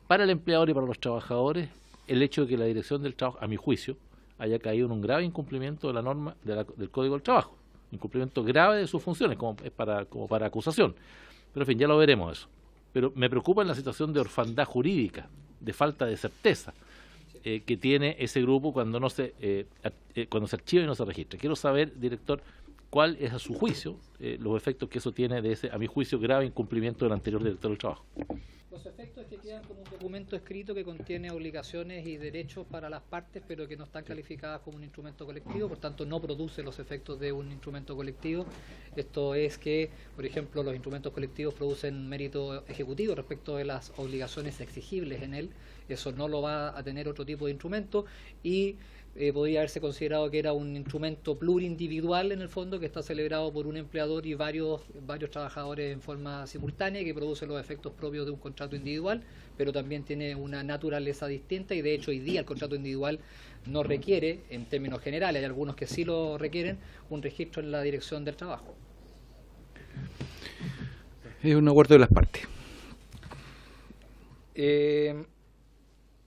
para el empleador y para los trabajadores el hecho de que la Dirección del Trabajo, a mi juicio, haya caído en un grave incumplimiento de la norma del Código del Trabajo? Incumplimiento grave de sus funciones, como para acusación. Pero en fin, ya lo veremos eso. Pero me preocupa en la situación de orfandad jurídica, de falta de certeza. que tiene ese grupo cuando cuando se archiva y no se registra. Quiero saber, director, cuál es a su juicio los efectos que eso tiene de ese, a mi juicio, grave incumplimiento del anterior director del trabajo. Los efectos es que quedan como un documento escrito que contiene obligaciones y derechos para las partes, pero que no están calificadas como un instrumento colectivo, por tanto no produce los efectos de un instrumento colectivo. Esto es que, por ejemplo, los instrumentos colectivos producen mérito ejecutivo respecto de las obligaciones exigibles en él. Eso no lo va a tener otro tipo de instrumento y podría haberse considerado que era un instrumento plurindividual en el fondo, que está celebrado por un empleador y varios trabajadores en forma simultánea, que produce los efectos propios de un contrato individual, pero también tiene una naturaleza distinta y de hecho hoy día el contrato individual no requiere, en términos generales, hay algunos que sí lo requieren, un registro en la Dirección del Trabajo. Es un acuerdo de las partes.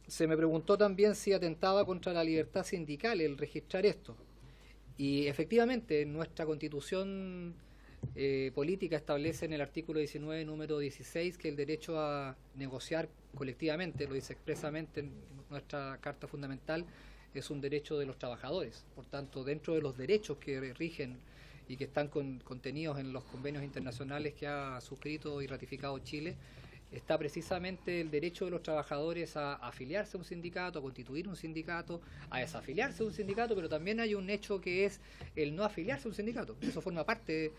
Se me preguntó también si atentaba contra la libertad sindical el registrar esto. Y efectivamente, nuestra Constitución política establece en el artículo 19, número 16, que el derecho a negociar colectivamente, lo dice expresamente en nuestra Carta Fundamental, es un derecho de los trabajadores. Por tanto, dentro de los derechos que rigen y que están contenidos en los convenios internacionales que ha suscrito y ratificado Chile, está precisamente el derecho de los trabajadores a afiliarse a un sindicato, a constituir un sindicato, a desafiliarse a un sindicato, pero también hay un hecho que es el no afiliarse a un sindicato. Eso forma parte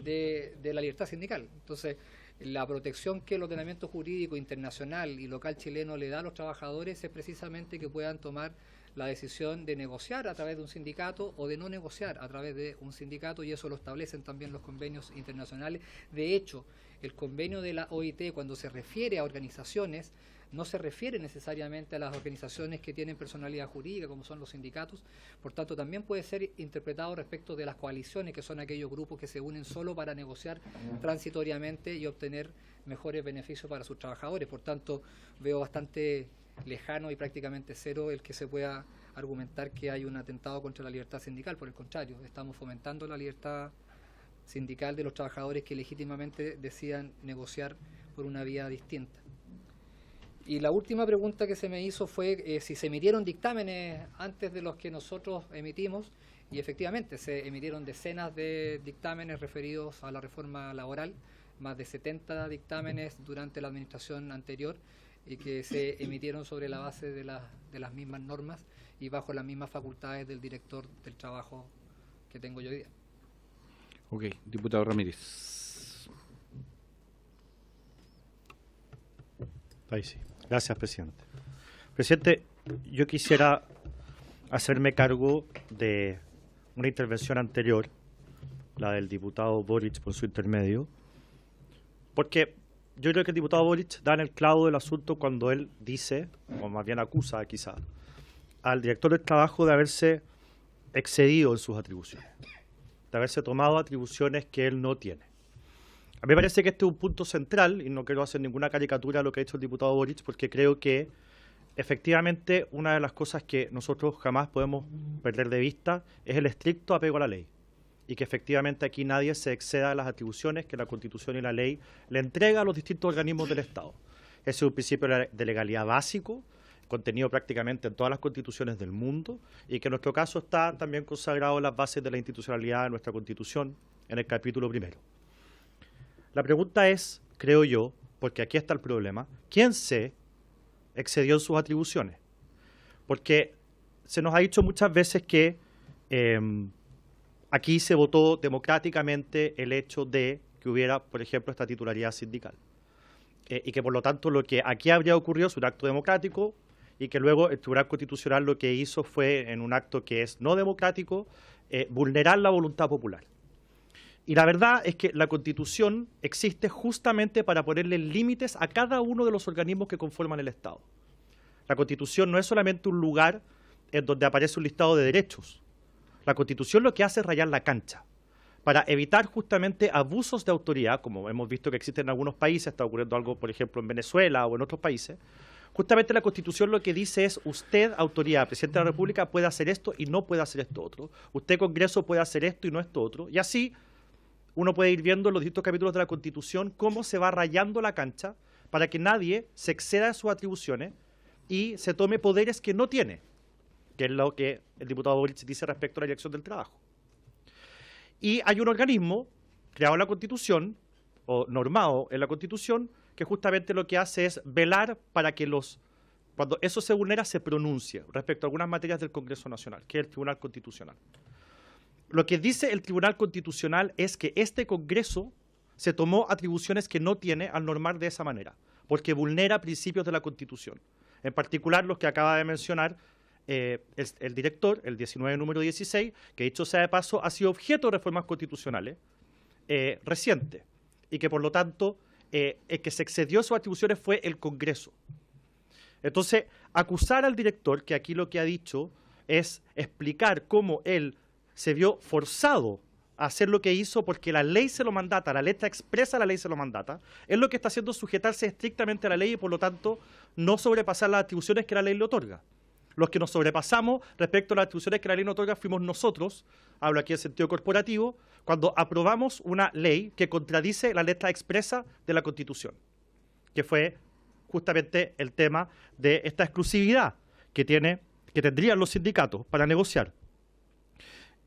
de la libertad sindical. Entonces, la protección que el ordenamiento jurídico internacional y local chileno le da a los trabajadores es precisamente que puedan tomar la decisión de negociar a través de un sindicato o de no negociar a través de un sindicato, y eso lo establecen también los convenios internacionales. De hecho, el convenio de la OIT, cuando se refiere a organizaciones, no se refiere necesariamente a las organizaciones que tienen personalidad jurídica, como son los sindicatos. Por tanto, también puede ser interpretado respecto de las coaliciones, que son aquellos grupos que se unen solo para negociar transitoriamente y obtener mejores beneficios para sus trabajadores. Por tanto, veo bastante lejano y prácticamente cero el que se pueda argumentar que hay un atentado contra la libertad sindical. Por el contrario, estamos fomentando la libertad sindical de los trabajadores que legítimamente decidan negociar por una vía distinta. Y la última pregunta que se me hizo fue si se emitieron dictámenes antes de los que nosotros emitimos, y efectivamente se emitieron decenas de dictámenes referidos a la reforma laboral, más de 70 dictámenes durante la administración anterior, y que se emitieron sobre la base de las mismas normas y bajo las mismas facultades del director del trabajo que tengo yo hoy día. Ok, diputado Ramírez. Ahí sí. Gracias, presidente. Presidente, yo quisiera hacerme cargo de una intervención anterior, la del diputado Boric por su intermedio, porque yo creo que el diputado Boric da en el clavo del asunto cuando él dice, o más bien acusa quizá, al director del trabajo de haberse excedido en sus atribuciones, de haberse tomado atribuciones que él no tiene. A mí me parece que este es un punto central, y no quiero hacer ninguna caricatura a lo que ha hecho el diputado Boric, porque creo que efectivamente una de las cosas que nosotros jamás podemos perder de vista es el estricto apego a la ley, y que efectivamente aquí nadie se exceda de las atribuciones que la Constitución y la ley le entrega a los distintos organismos del Estado. Ese es un principio de legalidad básico, contenido prácticamente en todas las constituciones del mundo, y que en nuestro caso está también consagrado en las bases de la institucionalidad de nuestra Constitución, en el capítulo 1. La pregunta es, creo yo, porque aquí está el problema, ¿quién se excedió en sus atribuciones? Porque se nos ha dicho muchas veces que aquí se votó democráticamente el hecho de que hubiera, por ejemplo, esta titularidad sindical. Y que por lo tanto lo que aquí habría ocurrido es un acto democrático, y que luego el Tribunal Constitucional lo que hizo fue, en un acto que es no democrático, vulnerar la voluntad popular. Y la verdad es que la Constitución existe justamente para ponerle límites a cada uno de los organismos que conforman el Estado. La Constitución no es solamente un lugar en donde aparece un listado de derechos. La Constitución lo que hace es rayar la cancha para evitar justamente abusos de autoridad, como hemos visto que existen en algunos países, está ocurriendo algo, por ejemplo, en Venezuela o en otros países. Justamente la Constitución lo que dice es, usted, autoridad, presidente de la República, puede hacer esto y no puede hacer esto otro. Usted, Congreso, puede hacer esto y no esto otro. Y así uno puede ir viendo en los distintos capítulos de la Constitución cómo se va rayando la cancha para que nadie se exceda de sus atribuciones y se tome poderes que no tiene, que es lo que el diputado Boric dice respecto a la dirección del trabajo. Y hay un organismo creado en la Constitución, o normado en la Constitución, que justamente lo que hace es velar para que cuando eso se vulnera, se pronuncie respecto a algunas materias del Congreso Nacional, que es el Tribunal Constitucional. Lo que dice el Tribunal Constitucional es que este Congreso se tomó atribuciones que no tiene al normar de esa manera, porque vulnera principios de la Constitución. En particular, los que acaba de mencionar el director, el 19 número 16, que dicho sea de paso, ha sido objeto de reformas constitucionales recientes, y que por lo tanto el que se excedió sus atribuciones fue el Congreso. Entonces, acusar al director, que aquí lo que ha dicho es explicar cómo él se vio forzado a hacer lo que hizo porque la ley se lo mandata, la letra expresa de la ley se lo mandata, es lo que está haciendo sujetarse estrictamente a la ley y por lo tanto no sobrepasar las atribuciones que la ley le otorga. Los que nos sobrepasamos respecto a las atribuciones que la ley nos otorga fuimos nosotros, hablo aquí en sentido corporativo, cuando aprobamos una ley que contradice la letra expresa de la Constitución, que fue justamente el tema de esta exclusividad que tendrían los sindicatos para negociar.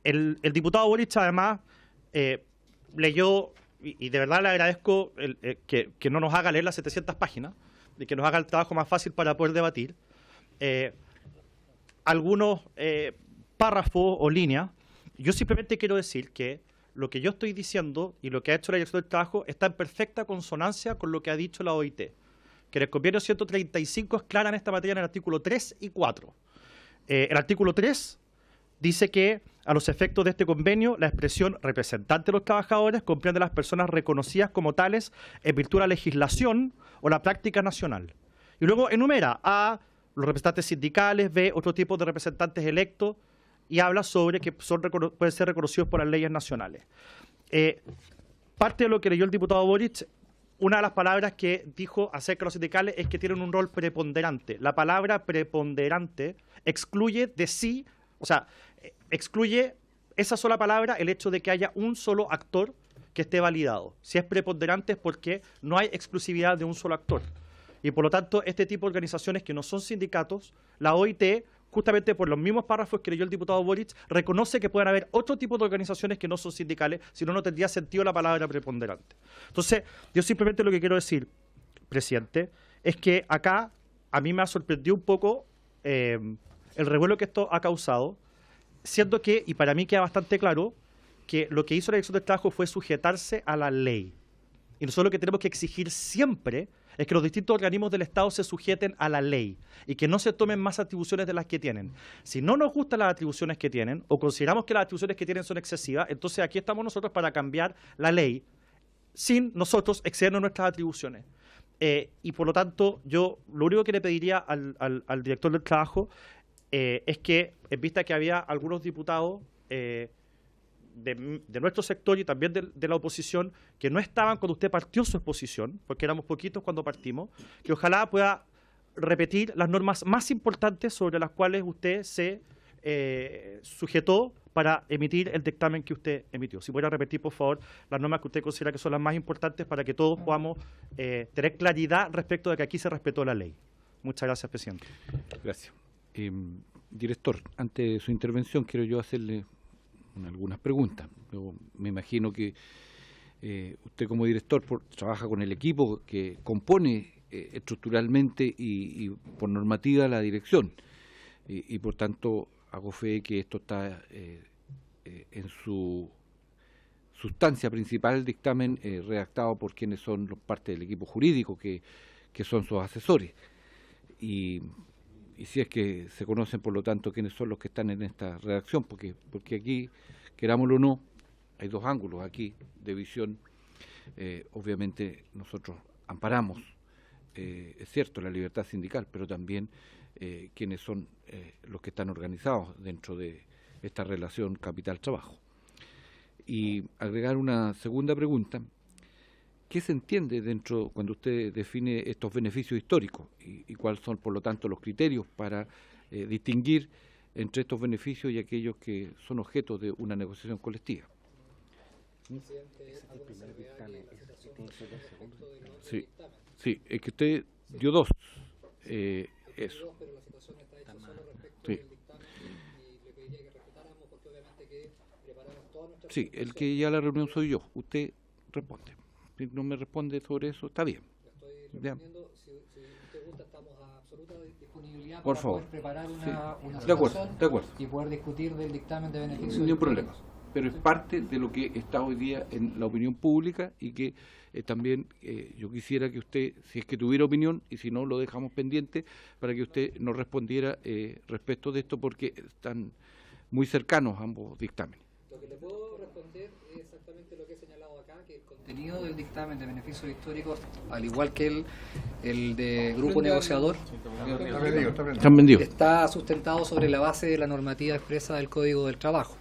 El diputado Boric además leyó, y de verdad le agradezco que no nos haga leer las 700 páginas, y que nos haga el trabajo más fácil para poder debatir, algunos párrafos o líneas. Yo simplemente quiero decir que lo que yo estoy diciendo y lo que ha hecho la dirección del trabajo está en perfecta consonancia con lo que ha dicho la OIT, que en el convenio 135 es clara en esta materia en el artículo 3 y 4. El artículo 3 dice que a los efectos de este convenio, la expresión representante de los trabajadores comprende a las personas reconocidas como tales en virtud de la legislación o la práctica nacional. Y luego enumera a los representantes sindicales, B, otro tipo de representantes electos, y habla sobre que pueden ser reconocidos por las leyes nacionales. Parte de lo que leyó el diputado Boric, una de las palabras que dijo acerca de los sindicales es que tienen un rol preponderante. La palabra preponderante excluye de sí, o sea, excluye esa sola palabra el hecho de que haya un solo actor que esté validado. Si es preponderante es porque no hay exclusividad de un solo actor. Y por lo tanto, este tipo de organizaciones que no son sindicatos, la OIT, justamente por los mismos párrafos que leyó el diputado Boric, reconoce que pueden haber otro tipo de organizaciones que no son sindicales, si no, no tendría sentido la palabra preponderante. Entonces, yo simplemente lo que quiero decir, presidente, es que acá a mí me ha sorprendido un poco el revuelo que esto ha causado, siendo que, y para mí queda bastante claro, que lo que hizo la dirección del trabajo fue sujetarse a la ley. Y nosotros lo que tenemos que exigir siempre es que los distintos organismos del Estado se sujeten a la ley y que no se tomen más atribuciones de las que tienen. Si no nos gustan las atribuciones que tienen o consideramos que las atribuciones que tienen son excesivas, entonces aquí estamos nosotros para cambiar la ley sin nosotros excedernos nuestras atribuciones. Y por lo tanto, yo lo único que le pediría al director del trabajo es que, en vista que había algunos diputados de nuestro sector y también de la oposición que no estaban cuando usted partió su exposición, porque éramos poquitos cuando partimos, que ojalá pueda repetir las normas más importantes sobre las cuales usted se sujetó para emitir el dictamen que usted emitió. Si pudiera repetir, por favor, las normas que usted considera que son las más importantes para que todos podamos tener claridad respecto de que aquí se respetó la ley. Muchas gracias, presidente. Gracias. Director, antes de su intervención quiero yo hacerle algunas preguntas. Yo me imagino que usted como director trabaja con el equipo que compone estructuralmente y por normativa la dirección y por tanto hago fe que esto está en su sustancia principal, el dictamen redactado por quienes son parte del equipo jurídico que son sus asesores y si es que se conocen, por lo tanto, quiénes son los que están en esta redacción, porque aquí, querámoslo o no, hay dos ángulos aquí de visión. Obviamente nosotros amparamos, es cierto, la libertad sindical, pero también quiénes son los que están organizados dentro de esta relación capital-trabajo. Y agregar una segunda pregunta. ¿Qué se entiende dentro cuando usted define estos beneficios históricos y cuáles son, por lo tanto, los criterios para distinguir entre estos beneficios y aquellos que son objeto de una negociación colectiva? Sí, es que usted dio dos. Eso. Pero la situación está hecha solo respecto Sí. del dictamen y le pediría que respetáramos porque obviamente que preparamos todas nuestras Sí, el que ya la reunión soy yo. Usted responde. Si no me responde sobre eso, está bien. Ya. Si usted gusta, estamos a absoluta disponibilidad Por para favor. poder preparar Sí. una De acuerdo, situación de acuerdo. y poder discutir del dictamen de beneficios. Ningún problema. Pero es parte de lo que está hoy día en la opinión pública y que también yo quisiera que usted, si es que tuviera opinión, y si no, lo dejamos pendiente, para que usted nos respondiera respecto de esto, porque están muy cercanos ambos dictámenes. Lo que le puedo responder es exactamente lo que he señalado acá, que el contenido del dictamen de beneficios históricos, al igual que el de grupo negociador, está sustentado sobre la base de la normativa expresa del Código del Trabajo.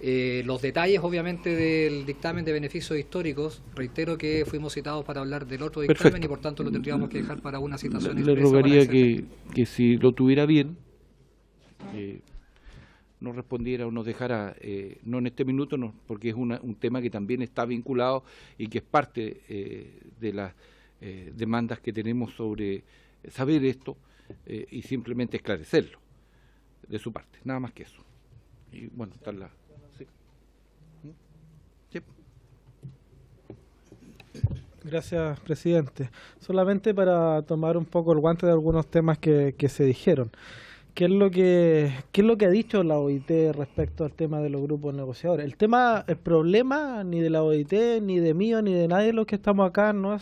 Los detalles, obviamente, del dictamen de beneficios históricos, reitero que fuimos citados para hablar del otro dictamen. Perfecto. Y por tanto lo tendríamos que dejar para una citación Le expresa rogaría para ese que si lo tuviera bien, nos respondiera o nos dejara, no en este minuto, no, porque es un tema que también está vinculado y que es parte de las demandas que tenemos sobre saber esto y simplemente esclarecerlo de su parte, nada más que eso. Y bueno, está la... Sí. Sí. Gracias, presidente. Solamente para tomar un poco el guante de algunos temas que se dijeron. ¿Qué es lo que ha dicho la OIT respecto al tema de los grupos negociadores? El problema ni de la OIT, ni de mío, ni de nadie de los que estamos acá no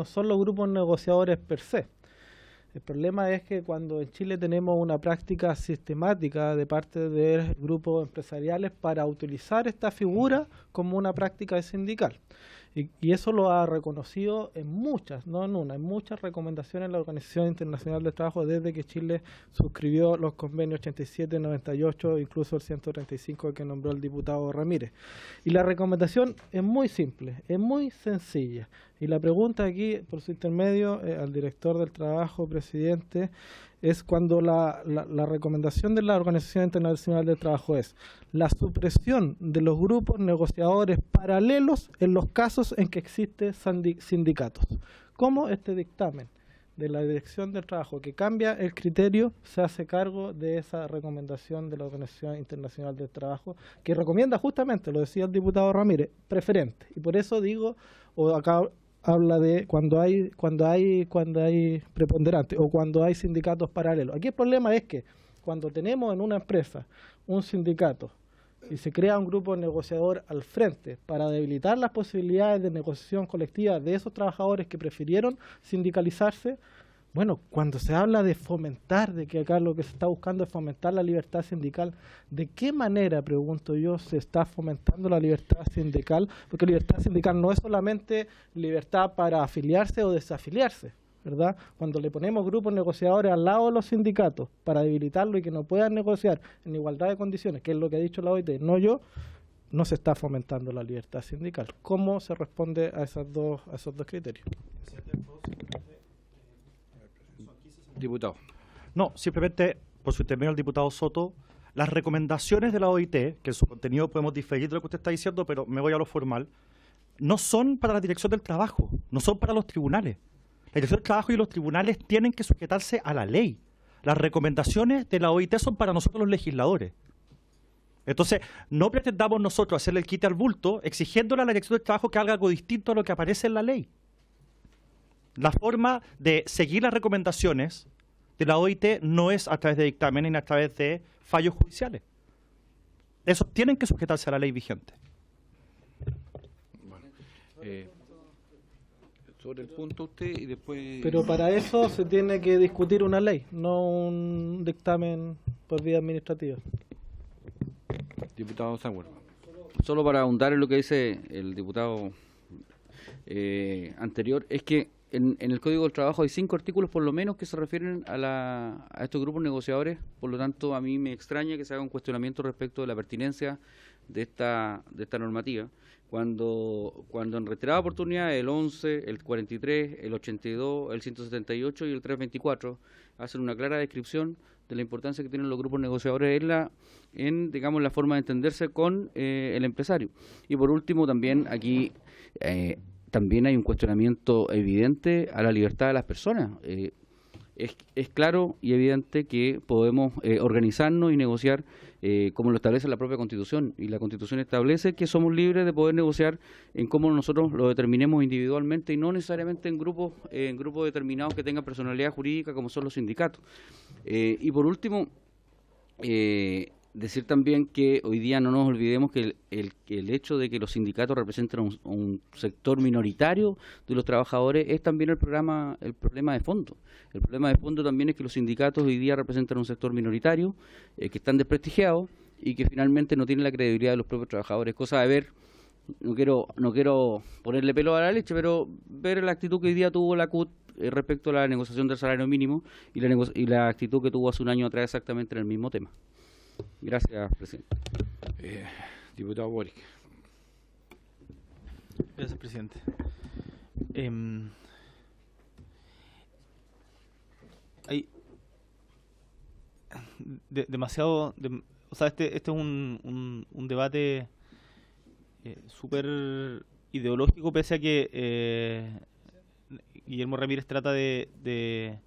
son los grupos negociadores per se. El problema es que cuando en Chile tenemos una práctica sistemática de parte de grupos empresariales para utilizar esta figura como una práctica sindical. Y eso lo ha reconocido en muchas, no en una, en muchas recomendaciones la Organización Internacional del Trabajo desde que Chile suscribió los convenios 87, 98, incluso el 135 que nombró el diputado Ramírez. Y la recomendación es muy simple, es muy sencilla. Y la pregunta aquí, por su intermedio, al director del trabajo, presidente, es cuando la recomendación de la Organización Internacional del Trabajo es la supresión de los grupos negociadores paralelos en los casos en que existen sindicatos. ¿Cómo este dictamen de la Dirección del Trabajo, que cambia el criterio, se hace cargo de esa recomendación de la Organización Internacional del Trabajo, que recomienda justamente, lo decía el diputado Ramírez, preferente? Y por eso digo, o acá habla de cuando hay preponderante o cuando hay sindicatos paralelos. Aquí el problema es que cuando tenemos en una empresa un sindicato y se crea un grupo negociador al frente para debilitar las posibilidades de negociación colectiva de esos trabajadores que prefirieron sindicalizarse, bueno, cuando se habla de fomentar, de que acá lo que se está buscando es fomentar la libertad sindical, ¿de qué manera, pregunto yo, se está fomentando la libertad sindical? Porque libertad sindical no es solamente libertad para afiliarse o desafiliarse, ¿verdad? Cuando le ponemos grupos negociadores al lado de los sindicatos para debilitarlo y que no puedan negociar en igualdad de condiciones, que es lo que ha dicho la OIT, no yo, no se está fomentando la libertad sindical. ¿Cómo se responde a esos dos criterios? Diputado. No, simplemente, por su intermedio, el diputado Soto, las recomendaciones de la OIT, que en su contenido podemos diferir de lo que usted está diciendo, pero me voy a lo formal, no son para la Dirección del Trabajo, no son para los tribunales. La Dirección del Trabajo y los tribunales tienen que sujetarse a la ley. Las recomendaciones de la OIT son para nosotros los legisladores. Entonces, no pretendamos nosotros hacerle el quite al bulto exigiéndole a la Dirección del Trabajo que haga algo distinto a lo que aparece en la ley. La forma de seguir las recomendaciones de la OIT no es a través de dictámenes ni a través de fallos judiciales. Esos tienen que sujetarse a la ley vigente. Bueno, sobre el punto usted y después... Pero para eso se tiene que discutir una ley, no un dictamen por vía administrativa. Diputado Sauer. Solo para ahondar en lo que dice el diputado anterior, es que en el Código del Trabajo hay 5 artículos por lo menos que se refieren a estos grupos negociadores. Por lo tanto, a mí me extraña que se haga un cuestionamiento respecto de la pertinencia de esta normativa, cuando en reiterada oportunidad el 11, el 43, el 82, el 178 y el 324 hacen una clara descripción de la importancia que tienen los grupos negociadores en digamos, la forma de entenderse con el empresario. Y por último, también aquí también hay un cuestionamiento evidente a la libertad de las personas. es claro y evidente que podemos organizarnos y negociar como lo establece la propia Constitución. Y la Constitución establece que somos libres de poder negociar en cómo nosotros lo determinemos individualmente y no necesariamente en grupos determinados que tengan personalidad jurídica como son los sindicatos. Y por último, decir también que hoy día no nos olvidemos que el hecho de que los sindicatos representan un sector minoritario de los trabajadores es también el problema de fondo. El problema de fondo también es que los sindicatos hoy día representan un sector minoritario, que están desprestigiados y que finalmente no tienen la credibilidad de los propios trabajadores. Cosa de ver, no quiero ponerle pelo a la leche, pero ver la actitud que hoy día tuvo la CUT respecto a la negociación del salario mínimo y la actitud que tuvo hace un año atrás exactamente en el mismo tema. Gracias, presidente. Diputado Boric. Gracias, presidente. Hay demasiado... o sea, este es un debate súper ideológico, pese a que Guillermo Ramírez trata de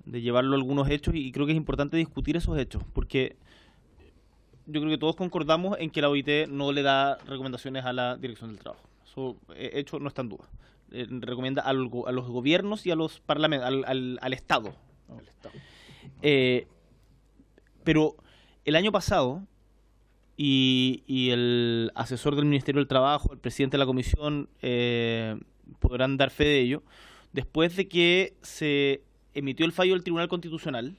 llevarlo a algunos hechos, y creo que es importante discutir esos hechos, porque yo creo que todos concordamos en que la OIT no le da recomendaciones a la Dirección del Trabajo. Eso hecho no está en duda. Recomienda a los gobiernos y a los parlamentos, al Estado. ¿No? Pero el año pasado, y el asesor del Ministerio del Trabajo, el presidente de la comisión, podrán dar fe de ello, después de que se emitió el fallo del Tribunal Constitucional,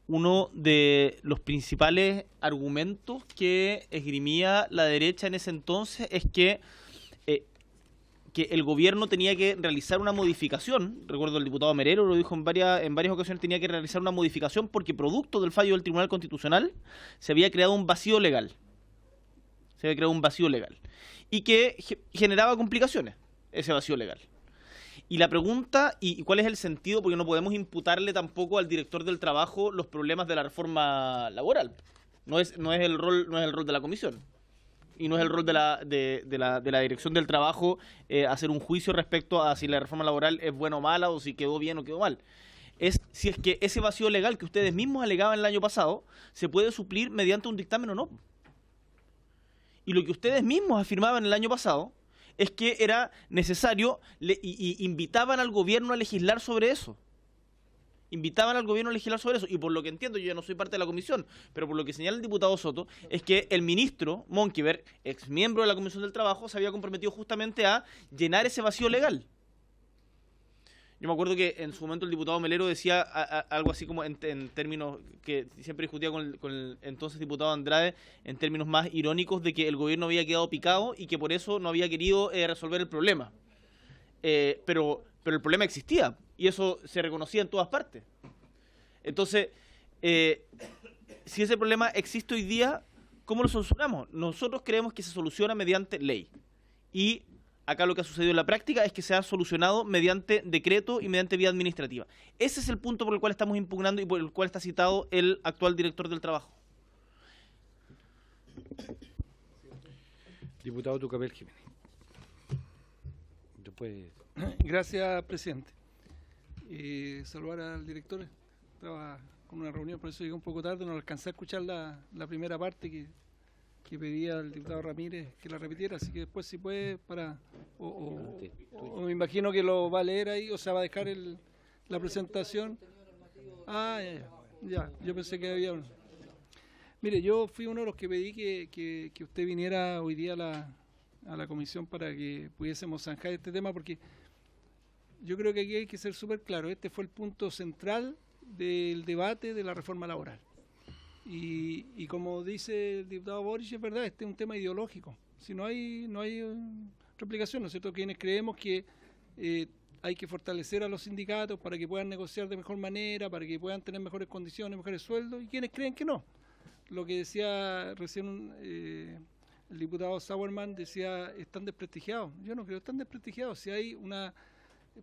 uno de los principales argumentos que esgrimía la derecha en ese entonces es que el gobierno tenía que realizar una modificación. Recuerdo el diputado Merero lo dijo en varias ocasiones, tenía que realizar una modificación porque producto del fallo del Tribunal Constitucional se había creado un vacío legal. Y que generaba complicaciones ese vacío legal. Y la pregunta, ¿y cuál es el sentido? Porque no podemos imputarle tampoco al director del trabajo los problemas de la reforma laboral. No es el rol de la comisión. Y no es el rol de la Dirección del Trabajo hacer un juicio respecto a si la reforma laboral es buena o mala, o si quedó bien o quedó mal. Es si es que ese vacío legal que ustedes mismos alegaban el año pasado se puede suplir mediante un dictamen o no. Y lo que ustedes mismos afirmaban el año pasado es que era necesario y invitaban al gobierno a legislar sobre eso. Y por lo que entiendo, yo ya no soy parte de la comisión, pero por lo que señala el diputado Soto, es que el ministro Monkeberg, ex miembro de la Comisión del Trabajo, se había comprometido justamente a llenar ese vacío legal. Yo me acuerdo que en su momento el diputado Melero decía algo así como en términos que siempre discutía con el entonces diputado Andrade, en términos más irónicos, de que el gobierno había quedado picado y que por eso no había querido resolver el problema. Pero el problema existía y eso se reconocía en todas partes. Entonces, si ese problema existe hoy día, ¿cómo lo solucionamos? Nosotros creemos que se soluciona mediante ley. Y acá lo que ha sucedido en la práctica es que se ha solucionado mediante decreto y mediante vía administrativa. Ese es el punto por el cual estamos impugnando y por el cual está citado el actual director del trabajo. Diputado Tucapel Jiménez. Después... Gracias, presidente. Saludar al director. Estaba con una reunión, por eso llegué un poco tarde, no alcancé a escuchar la primera parte que pedía el diputado Ramírez que la repitiera, así que después si puede o me imagino que lo va a leer ahí, o sea, va a dejar la presentación. Ya, yo pensé que había uno. Mire, yo fui uno de los que pedí que usted viniera hoy día a la comisión para que pudiésemos zanjar este tema, porque yo creo que aquí hay que ser súper claro. Este fue el punto central del debate de la reforma laboral. Y como dice el diputado Boric, es verdad, este es un tema ideológico. Si no hay replicación, ¿no es cierto? Quienes creemos que hay que fortalecer a los sindicatos para que puedan negociar de mejor manera, para que puedan tener mejores condiciones, mejores sueldos, y quienes creen que no. Lo que decía recién el diputado Sauerman, decía, están desprestigiados. Yo no creo que están desprestigiados. Si hay una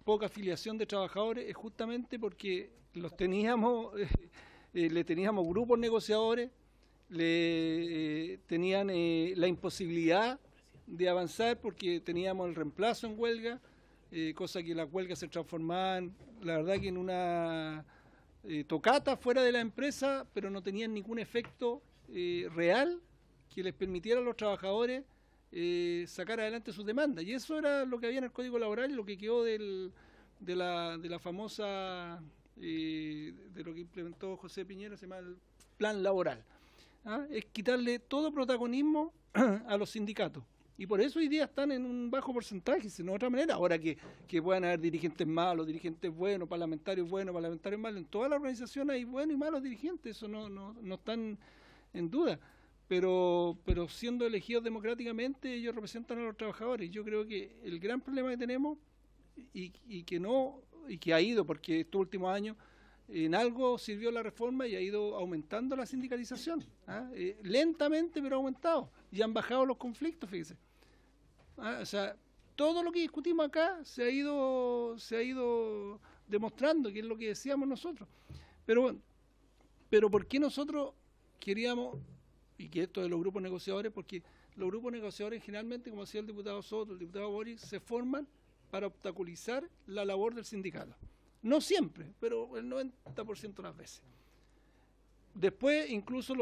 poca afiliación de trabajadores es justamente porque los teníamos... le teníamos grupos negociadores, tenían la imposibilidad de avanzar porque teníamos el reemplazo en huelga, cosa que las huelgas se transformaban, la verdad que en una tocata fuera de la empresa, pero no tenían ningún efecto real que les permitiera a los trabajadores sacar adelante sus demandas. Y eso era lo que había en el Código Laboral y lo que quedó de la famosa, de lo que implementó José Piñera, se llama el Plan Laboral. ¿Ah? Es quitarle todo protagonismo a los sindicatos. Y por eso hoy día están en un bajo porcentaje, si no de otra manera. Ahora que puedan haber dirigentes malos, dirigentes buenos, parlamentarios malos, en toda la organización hay buenos y malos dirigentes, eso no están en duda. Pero siendo elegidos democráticamente, ellos representan a los trabajadores. Yo creo que el gran problema que tenemos y que ha ido, porque estos últimos años en algo sirvió la reforma y ha ido aumentando la sindicalización, ¿ah? Lentamente pero ha aumentado y han bajado los conflictos, fíjese. O sea, todo lo que discutimos acá se ha ido demostrando, que es lo que decíamos nosotros. Pero ¿por qué nosotros queríamos, y que esto de los grupos negociadores, porque los grupos negociadores generalmente, como decía el diputado Soto, el diputado Boris, se forman para obstaculizar la labor del sindicato? No siempre, pero el 90% de las veces. Después, incluso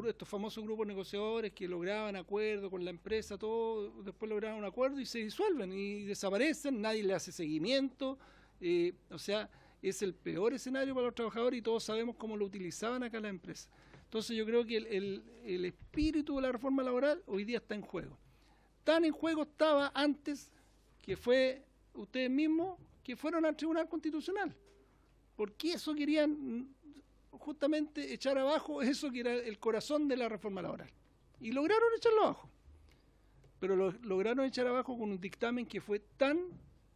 estos famosos grupos negociadores que lograban acuerdo con la empresa, todo, después lograban un acuerdo y se disuelven y desaparecen, nadie le hace seguimiento. O sea, es el peor escenario para los trabajadores y todos sabemos cómo lo utilizaban acá las empresas. Entonces yo creo que el espíritu de la reforma laboral hoy día está en juego. Tan en juego estaba antes que fue ustedes mismos que fueron al Tribunal Constitucional, porque eso querían justamente echar abajo eso que era el corazón de la reforma laboral, y lograron echarlo abajo, pero lo lograron echar abajo con un dictamen que fue tan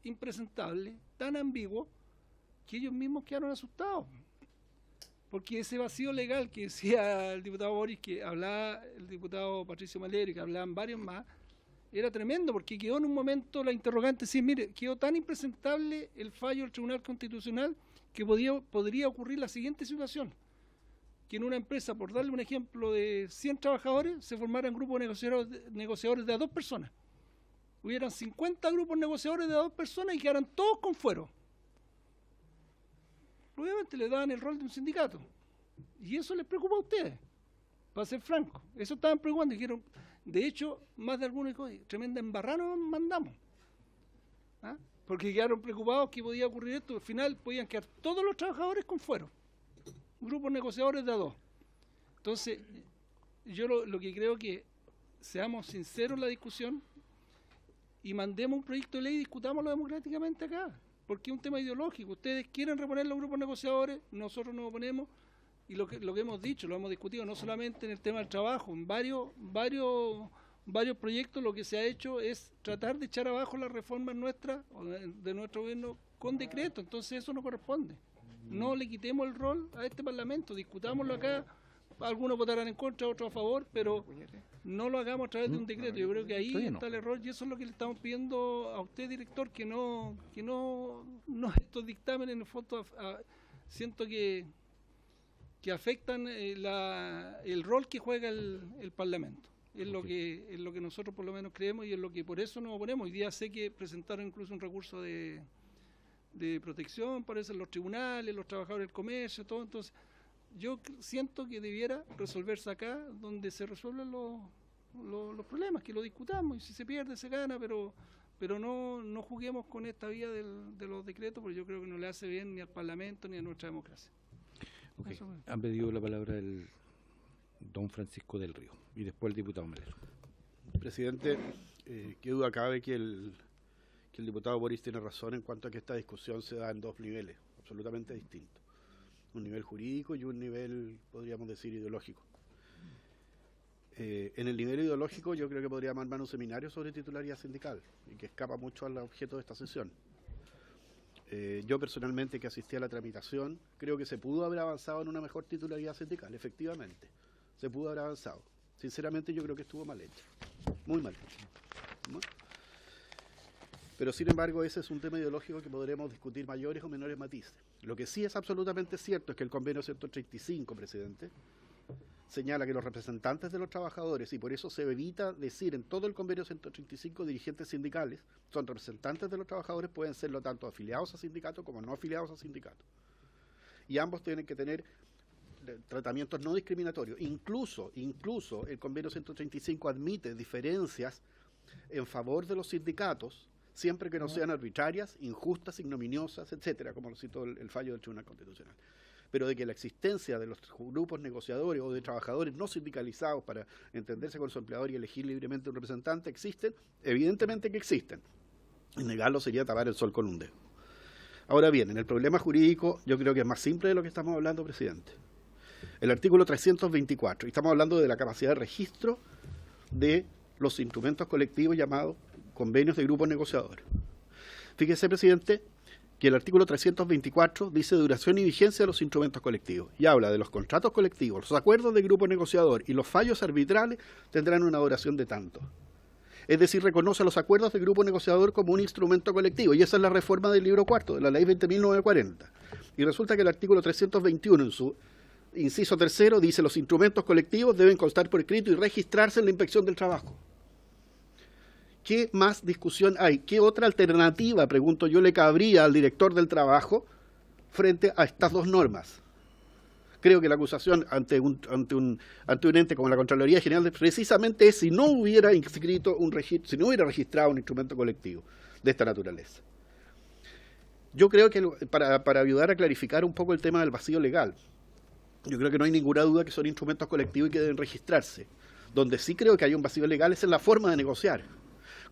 impresentable, tan ambiguo, que ellos mismos quedaron asustados, porque ese vacío legal que decía el diputado Boris, que hablaba el diputado Patricio Malero y que hablaban varios más, era tremendo, porque quedó en un momento la interrogante, sí, mire, quedó tan impresentable el fallo del Tribunal Constitucional que podría ocurrir la siguiente situación, que en una empresa, por darle un ejemplo, de 100 trabajadores, se formaran grupos negociadores de a 2 personas. Hubieran 50 grupos negociadores de a 2 personas y quedaran todos con fuero. Obviamente le daban el rol de un sindicato. Y eso les preocupa a ustedes, para ser franco. Eso estaban preocupando. Dijeron, de hecho, más de algunos dijo, tremenda embarrada nos mandamos. ¿Ah? Porque quedaron preocupados que podía ocurrir esto. Al final podían quedar todos los trabajadores con fuero. Grupos negociadores de a 2. Entonces, yo lo que creo que seamos sinceros en la discusión y mandemos un proyecto de ley y discutámoslo democráticamente acá. Porque es un tema ideológico. Ustedes quieren reponer los grupos negociadores, nosotros nos oponemos. Y lo que hemos dicho, lo hemos discutido no solamente en el tema del trabajo, en varios proyectos lo que se ha hecho es tratar de echar abajo las reformas nuestras, de nuestro gobierno, con decreto. Entonces eso no corresponde. No le quitemos el rol a este Parlamento, discutámoslo acá, algunos votarán en contra, otros a favor, pero no lo hagamos a través de un decreto. Yo creo que ahí está el error y eso es lo que le estamos pidiendo a usted, director, que no estos dictámenes en el fondo siento que afectan el rol que juega el Parlamento. Es lo que nosotros por lo menos creemos y es lo que por eso nos oponemos. Hoy día sé que presentaron incluso un recurso de protección, parece, en los tribunales, los trabajadores del comercio, todo. Entonces, yo siento que debiera resolverse acá, donde se resuelven los problemas, que lo discutamos, y si se pierde, se gana, pero no juguemos con esta vía de los decretos, porque yo creo que no le hace bien ni al Parlamento ni a nuestra democracia. Okay. Han pedido la palabra el don Francisco del Río y después el diputado Melero. Presidente, qué duda cabe que el diputado Boris tiene razón en cuanto a que esta discusión se da en 2 niveles absolutamente distintos. Un nivel jurídico y un nivel, podríamos decir, ideológico. En el nivel ideológico yo creo que podríamos armar un seminario sobre titularidad sindical y que escapa mucho al objeto de esta sesión. Yo personalmente, que asistí a la tramitación, creo que se pudo haber avanzado en una mejor titularidad sindical, efectivamente. Se pudo haber avanzado. Sinceramente yo creo que estuvo mal hecha, muy mal hecha, ¿no? Pero sin embargo ese es un tema ideológico que podremos discutir mayores o menores matices. Lo que sí es absolutamente cierto es que el convenio 135, presidente, señala que los representantes de los trabajadores, y por eso se evita decir en todo el convenio 135 dirigentes sindicales, son representantes de los trabajadores, pueden serlo tanto afiliados a sindicatos como no afiliados a sindicatos. Y ambos tienen que tener tratamientos no discriminatorios. Incluso el convenio 135 admite diferencias en favor de los sindicatos, siempre que no sean arbitrarias, injustas, ignominiosas, etcétera, como lo citó el fallo del Tribunal Constitucional. Pero de que la existencia de los grupos negociadores o de trabajadores no sindicalizados para entenderse con su empleador y elegir libremente un representante existen, evidentemente que existen. Y negarlo sería tapar el sol con un dedo. Ahora bien, en el problema jurídico yo creo que es más simple de lo que estamos hablando, presidente. El artículo 324, y estamos hablando de la capacidad de registro de los instrumentos colectivos llamados convenios de grupos negociadores. Fíjese, presidente, que el artículo 324 dice duración y vigencia de los instrumentos colectivos y habla de los contratos colectivos, los acuerdos de grupo negociador y los fallos arbitrales tendrán una duración de tanto. Es decir, reconoce los acuerdos de grupo negociador como un instrumento colectivo, y esa es la reforma del libro cuarto de la ley 20.940. Y resulta que el artículo 321 en su inciso tercero dice los instrumentos colectivos deben constar por escrito y registrarse en la inspección del trabajo. ¿Qué más discusión hay? ¿Qué otra alternativa, pregunto yo, le cabría al director del trabajo frente a estas dos normas? Creo que la acusación ante un ente como la Contraloría General precisamente es si no hubiera inscrito un registro, si no hubiera registrado un instrumento colectivo de esta naturaleza. Yo creo que para ayudar a clarificar un poco el tema del vacío legal, yo creo que no hay ninguna duda que son instrumentos colectivos y que deben registrarse. Donde sí creo que hay un vacío legal es en la forma de negociar.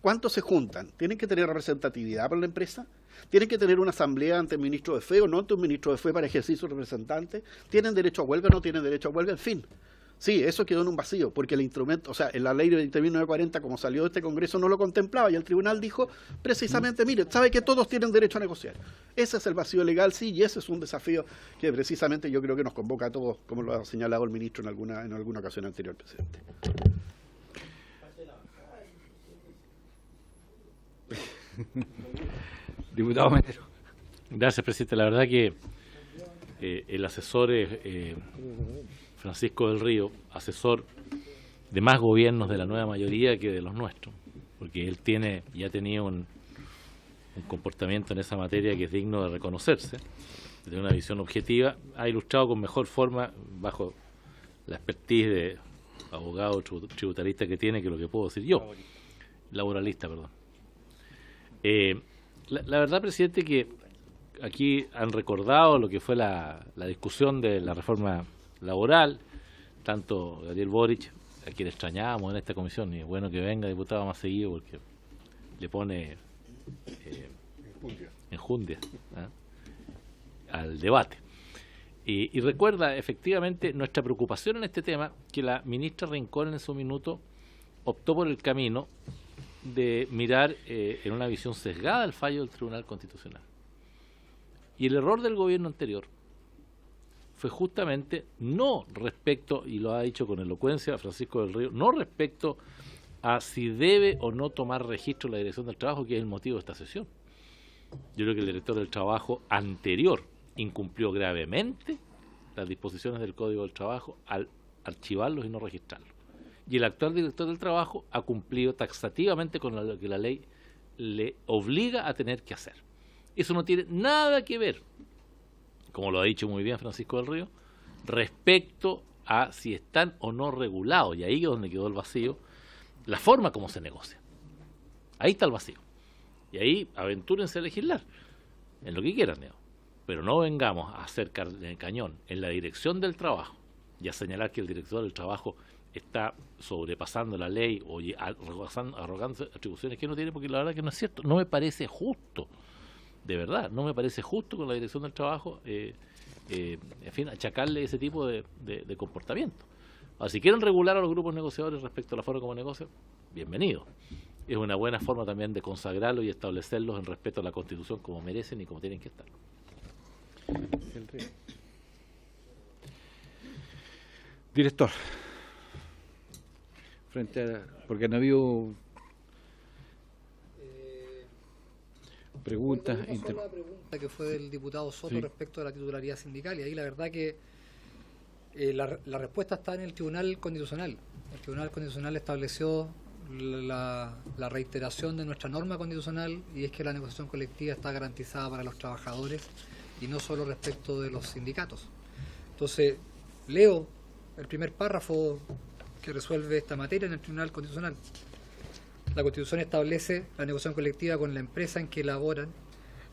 ¿Cuántos se juntan? ¿Tienen que tener representatividad para la empresa? ¿Tienen que tener una asamblea ante el ministro de fe o no ante un ministro de fe para ejercer su representante? ¿Tienen derecho a huelga o no tienen derecho a huelga? En fin. Sí, eso quedó en un vacío, porque el instrumento, o sea, en la ley de 20.940, como salió de este Congreso, no lo contemplaba, y el tribunal dijo precisamente, mire, sabe que todos tienen derecho a negociar. Ese es el vacío legal, sí, y ese es un desafío que precisamente yo creo que nos convoca a todos, como lo ha señalado el ministro en alguna ocasión anterior, presidente. Diputado Menero. Gracias, presidente. La verdad que el asesor Francisco del Río, asesor de más gobiernos de la nueva mayoría que de los nuestros, porque él ya tenía un comportamiento en esa materia que es digno de reconocerse, de una visión objetiva, ha ilustrado con mejor forma, bajo la expertise de abogado tributarista que tiene, que lo que puedo decir yo, laboralista, perdón. La verdad, presidente, que aquí han recordado lo que fue la discusión de la reforma laboral, tanto Gabriel Boric, a quien extrañábamos en esta comisión, y es bueno que venga diputado más seguido porque le pone enjundia al debate. Y recuerda efectivamente nuestra preocupación en este tema, que la ministra Rincón en su minuto optó por el camino de mirar en una visión sesgada el fallo del Tribunal Constitucional. Y el error del gobierno anterior fue justamente no respecto, y lo ha dicho con elocuencia Francisco del Río, no respecto a si debe o no tomar registro la Dirección del Trabajo, que es el motivo de esta sesión. Yo creo que el director del Trabajo anterior incumplió gravemente las disposiciones del Código del Trabajo al archivarlos y no registrarlos. Y el actual director del Trabajo ha cumplido taxativamente con lo que la ley le obliga a tener que hacer. Eso no tiene nada que ver, como lo ha dicho muy bien Francisco del Río, respecto a si están o no regulados, y ahí es donde quedó el vacío, la forma como se negocia. Ahí está el vacío. Y ahí aventúrense a legislar, en lo que quieran, digamos. Pero no vengamos a hacer cañón en la Dirección del Trabajo y a señalar que el director del Trabajo está sobrepasando la ley o arrogando atribuciones que no tiene, porque la verdad que no es cierto. No me parece justo, de verdad, no me parece justo con la Dirección del Trabajo, en fin, achacarle ese tipo de comportamiento. Ahora, si quieren regular a los grupos negociadores respecto a la forma como negocian, bienvenido. Es una buena forma también de consagrarlos y establecerlos en respeto a la Constitución como merecen y como tienen que estar. Director, porque no habido preguntas. La pregunta que fue del diputado Soto, sí, respecto a la titularidad sindical, y ahí la verdad que La respuesta está en el Tribunal Constitucional. El Tribunal Constitucional estableció la reiteración de nuestra norma constitucional, y es que la negociación colectiva está garantizada para los trabajadores y no solo respecto de los sindicatos. Entonces, leo el primer párrafo que resuelve esta materia en el Tribunal Constitucional. La Constitución establece la negociación colectiva con la empresa en que laboran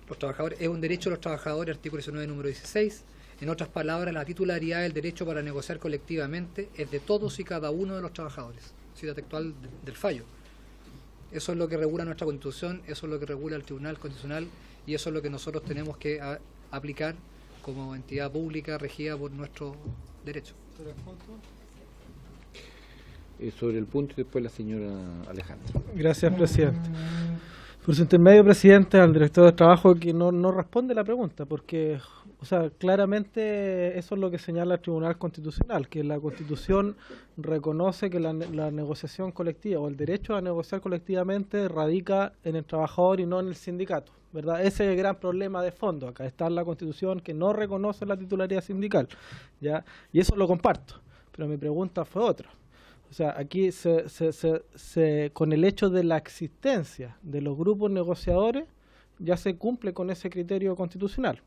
los trabajadores. Es un derecho de los trabajadores, artículo 19, número 16. En otras palabras, la titularidad del derecho para negociar colectivamente es de todos y cada uno de los trabajadores. Cita textual del fallo. Eso es lo que regula nuestra Constitución, eso es lo que regula el Tribunal Constitucional, y eso es lo que nosotros tenemos que aplicar como entidad pública regida por nuestro derecho. Sobre el punto y después la señora Alejandra. Gracias, presidente. Por su intermedio, presidente, al director de trabajo, que no responde la pregunta, porque, o sea, claramente eso es lo que señala el Tribunal Constitucional, que la Constitución reconoce que la negociación colectiva o el derecho a negociar colectivamente radica en el trabajador y no en el sindicato, ¿verdad? Ese es el gran problema de fondo. Acá está la Constitución que no reconoce la titularidad sindical, ¿ya? Y eso lo comparto, pero mi pregunta fue otra. O sea, aquí con el hecho de la existencia de los grupos negociadores ya se cumple con ese criterio constitucional.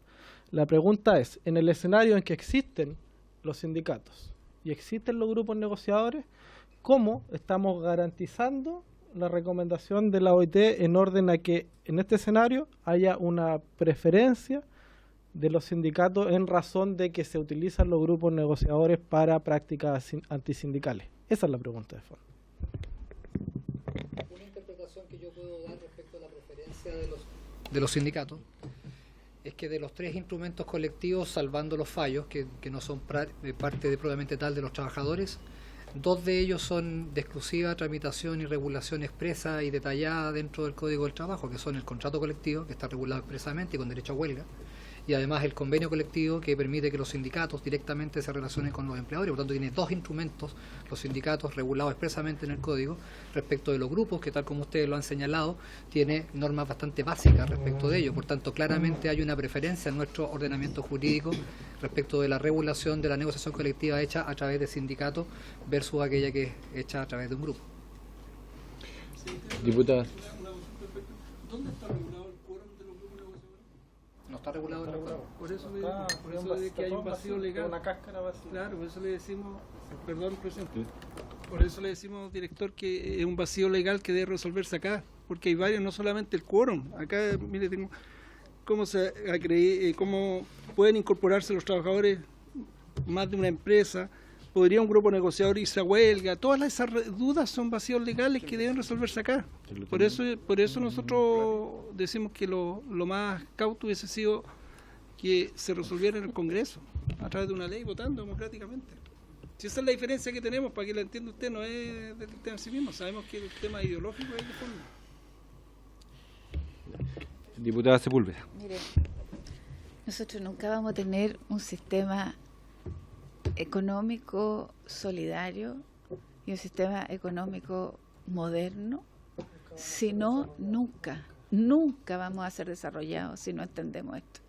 La pregunta es, en el escenario en que existen los sindicatos y existen los grupos negociadores, ¿cómo estamos garantizando la recomendación de la OIT en orden a que en este escenario haya una preferencia de los sindicatos en razón de que se utilizan los grupos negociadores para prácticas antisindicales? Esa es la pregunta de fondo. Una interpretación que yo puedo dar respecto a la preferencia de los sindicatos es que de los tres instrumentos colectivos, salvando los fallos, que no son parte probablemente tal de los trabajadores, dos de ellos son de exclusiva tramitación y regulación expresa y detallada dentro del Código del Trabajo, que son el contrato colectivo, que está regulado expresamente y con derecho a huelga, y además el convenio colectivo, que permite que los sindicatos directamente se relacionen con los empleadores. Por lo tanto, tiene dos instrumentos, los sindicatos, regulados expresamente en el código. Respecto de los grupos, que tal como ustedes lo han señalado, tiene normas bastante básicas respecto de ello. Por tanto, claramente hay una preferencia en nuestro ordenamiento jurídico respecto de la regulación de la negociación colectiva hecha a través de sindicatos versus aquella que es hecha a través de un grupo. Diputada. ¿Dónde está regulado el quórum de los grupos negociadores? No está regulado el quórum. Por eso le que hay un vacío legal. Una cáscara vacía. Claro, por eso le decimos, perdón, presidente, por eso le decimos, director, que es un vacío legal que debe resolverse acá, porque hay varios, no solamente el quórum. Acá, mire, tengo cómo pueden incorporarse los trabajadores más de una empresa. ¿Podría un grupo negociador irse a huelga? Todas esas dudas son vacíos legales que deben resolverse acá. Por eso nosotros decimos que lo más cauto hubiese sido que se resolviera en el Congreso, a través de una ley, votando democráticamente. Si esa es la diferencia que tenemos, para que la entienda usted, no es del tema en sí mismo. Sabemos que el tema ideológico es de fondo. Diputada Sepúlveda. Mire, nosotros nunca vamos a tener un sistema económico solidario y un sistema económico moderno, si no, nunca vamos a ser desarrollados si no entendemos esto.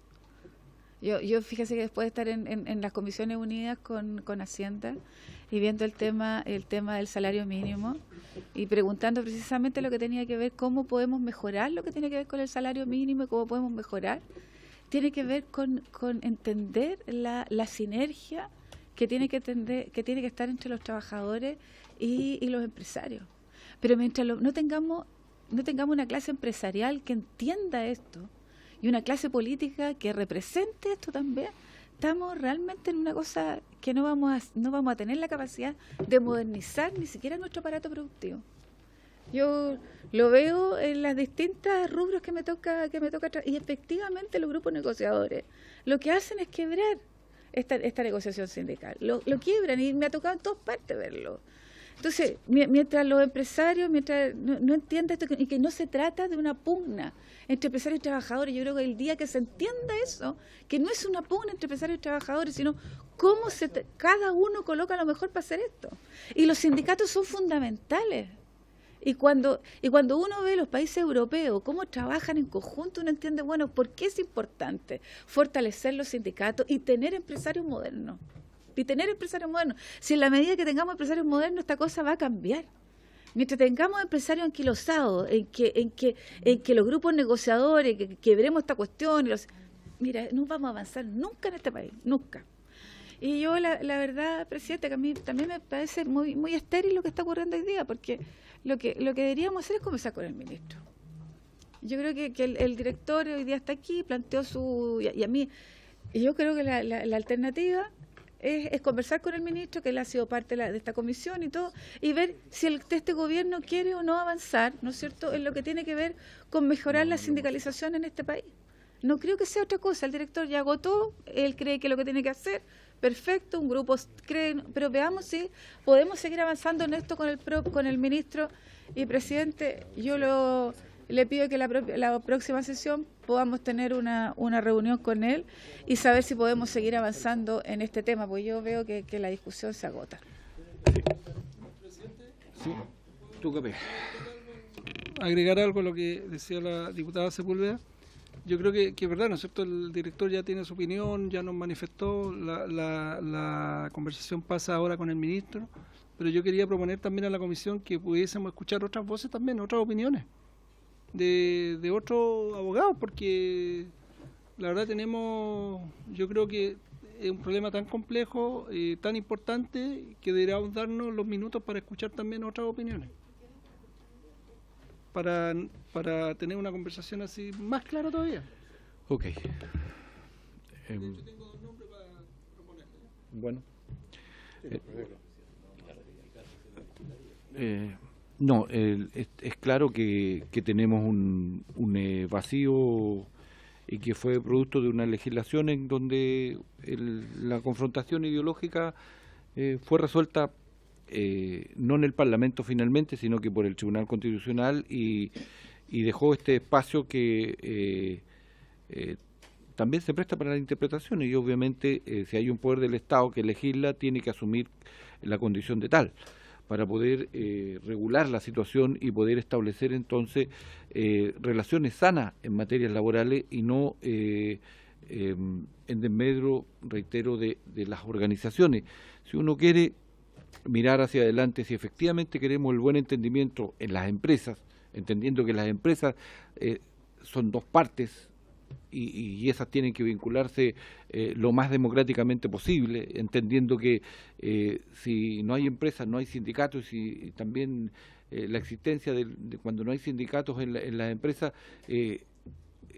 Yo fíjese que después de estar en las Comisiones Unidas con Hacienda y viendo el tema del salario mínimo y preguntando precisamente lo que tenía que ver, cómo podemos mejorar lo que tiene que ver con el salario mínimo y cómo podemos mejorar, tiene que ver con entender la sinergia que tiene que estar entre los trabajadores y los empresarios. Pero mientras no tengamos una clase empresarial que entienda esto y una clase política que represente esto también, estamos realmente en una cosa que no vamos a tener la capacidad de modernizar ni siquiera nuestro aparato productivo. Yo lo veo en las distintas rubros que me toca y efectivamente los grupos negociadores lo que hacen es quebrar esta negociación sindical. Lo quiebran y me ha tocado en todas partes verlo. Entonces, mientras los empresarios no entiendan esto y que no se trata de una pugna entre empresarios y trabajadores, yo creo que el día que se entienda eso, que no es una pugna entre empresarios y trabajadores, sino cómo cada uno coloca lo mejor para hacer esto. Y los sindicatos son fundamentales. Y cuando uno ve los países europeos, cómo trabajan en conjunto, uno entiende, bueno, ¿por qué es importante fortalecer los sindicatos y tener empresarios modernos? y tener empresarios modernos. Si en la medida que tengamos empresarios modernos, esta cosa va a cambiar. Mientras tengamos empresarios anquilosados, en que los grupos negociadores, que quebremos esta cuestión, mira, no vamos a avanzar nunca en este país, nunca. Y yo, la verdad, presidente, que a mí también me parece muy estéril lo que está ocurriendo hoy día, porque lo que deberíamos hacer es conversar con el ministro. Yo creo que el director hoy día está aquí, planteó y a mí, yo creo que la alternativa es conversar con el ministro, que él ha sido parte de esta comisión y todo, y ver si este gobierno quiere o no avanzar, ¿no es cierto?, en lo que tiene que ver con mejorar la sindicalización en este país. No creo que sea otra cosa, el director ya agotó, él cree que lo que tiene que hacer, perfecto, un grupo cree, pero veamos si podemos seguir avanzando en esto con el ministro. Y presidente, yo le pido que la próxima sesión podamos tener una reunión con él y saber si podemos seguir avanzando en este tema, porque yo veo que la discusión se agota. Sí, tú qué. Agregar algo a lo que decía la diputada Sepúlveda. Yo creo que es verdad, ¿no es cierto? El director ya tiene su opinión, ya nos manifestó, la conversación pasa ahora con el ministro, pero yo quería proponer también a la comisión que pudiésemos escuchar otras voces también, otras opiniones de otros abogados, porque la verdad yo creo que es un problema tan complejo, tan importante, que deberíamos darnos los minutos para escuchar también otras opiniones. Para tener una conversación así más clara todavía. Ok. Bueno. No, es claro que tenemos un vacío y que fue producto de una legislación en donde la confrontación ideológica fue resuelta no en el Parlamento finalmente, sino que por el Tribunal Constitucional y dejó este espacio que también se presta para la interpretación y obviamente si hay un poder del Estado que legisla, tiene que asumir la condición de tal para poder regular la situación y poder establecer entonces relaciones sanas en materias laborales y no en desmedro, reitero, de las organizaciones. Si uno quiere mirar hacia adelante, si efectivamente queremos el buen entendimiento en las empresas, entendiendo que las empresas son dos partes y esas tienen que vincularse lo más democráticamente posible, entendiendo que si no hay empresas no hay sindicatos y también la existencia de cuando no hay sindicatos en las empresas,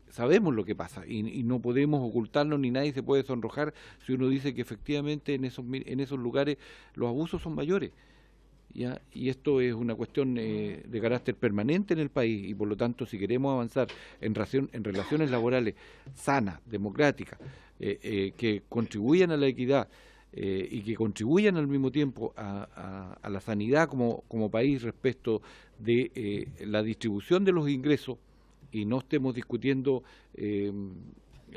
sabemos lo que pasa y no podemos ocultarlo ni nadie se puede sonrojar si uno dice que efectivamente en esos lugares los abusos son mayores. ¿Ya? Y esto es una cuestión de carácter permanente en el país y por lo tanto si queremos avanzar en relaciones laborales sanas, democráticas, que contribuyan a la equidad y que contribuyan al mismo tiempo a la sanidad como país respecto de la distribución de los ingresos y no estemos discutiendo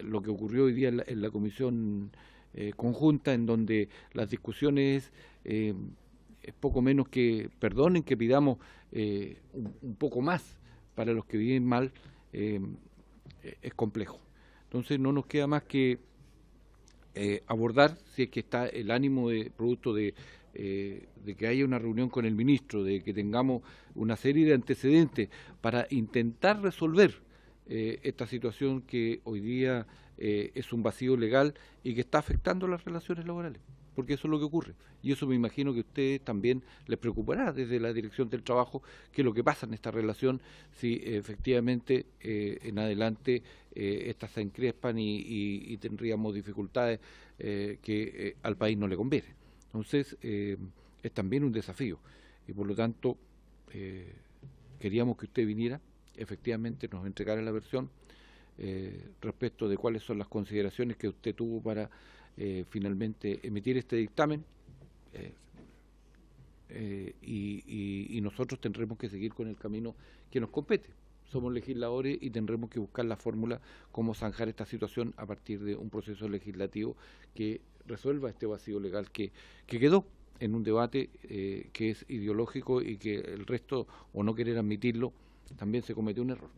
lo que ocurrió hoy día en la comisión conjunta en donde las discusiones es poco menos que, perdonen que pidamos un poco más para los que viven mal, es complejo. Entonces no nos queda más que abordar, si es que está el ánimo de producto de que haya una reunión con el ministro, de que tengamos una serie de antecedentes para intentar resolver esta situación que hoy día es un vacío legal y que está afectando las relaciones laborales. Porque eso es lo que ocurre. Y eso me imagino que a ustedes también les preocupará desde la Dirección del Trabajo qué es lo que pasa en esta relación si efectivamente en adelante estas se encrespan y tendríamos dificultades que al país no le conviene. Entonces es también un desafío y por lo tanto queríamos que usted viniera, efectivamente nos entregara la versión respecto de cuáles son las consideraciones que usted tuvo para finalmente emitir este dictamen y nosotros tendremos que seguir con el camino que nos compete. Somos legisladores y tendremos que buscar la fórmula cómo zanjar esta situación a partir de un proceso legislativo que resuelva este vacío legal que quedó en un debate que es ideológico y que el resto, o no querer admitirlo, también se cometió un error.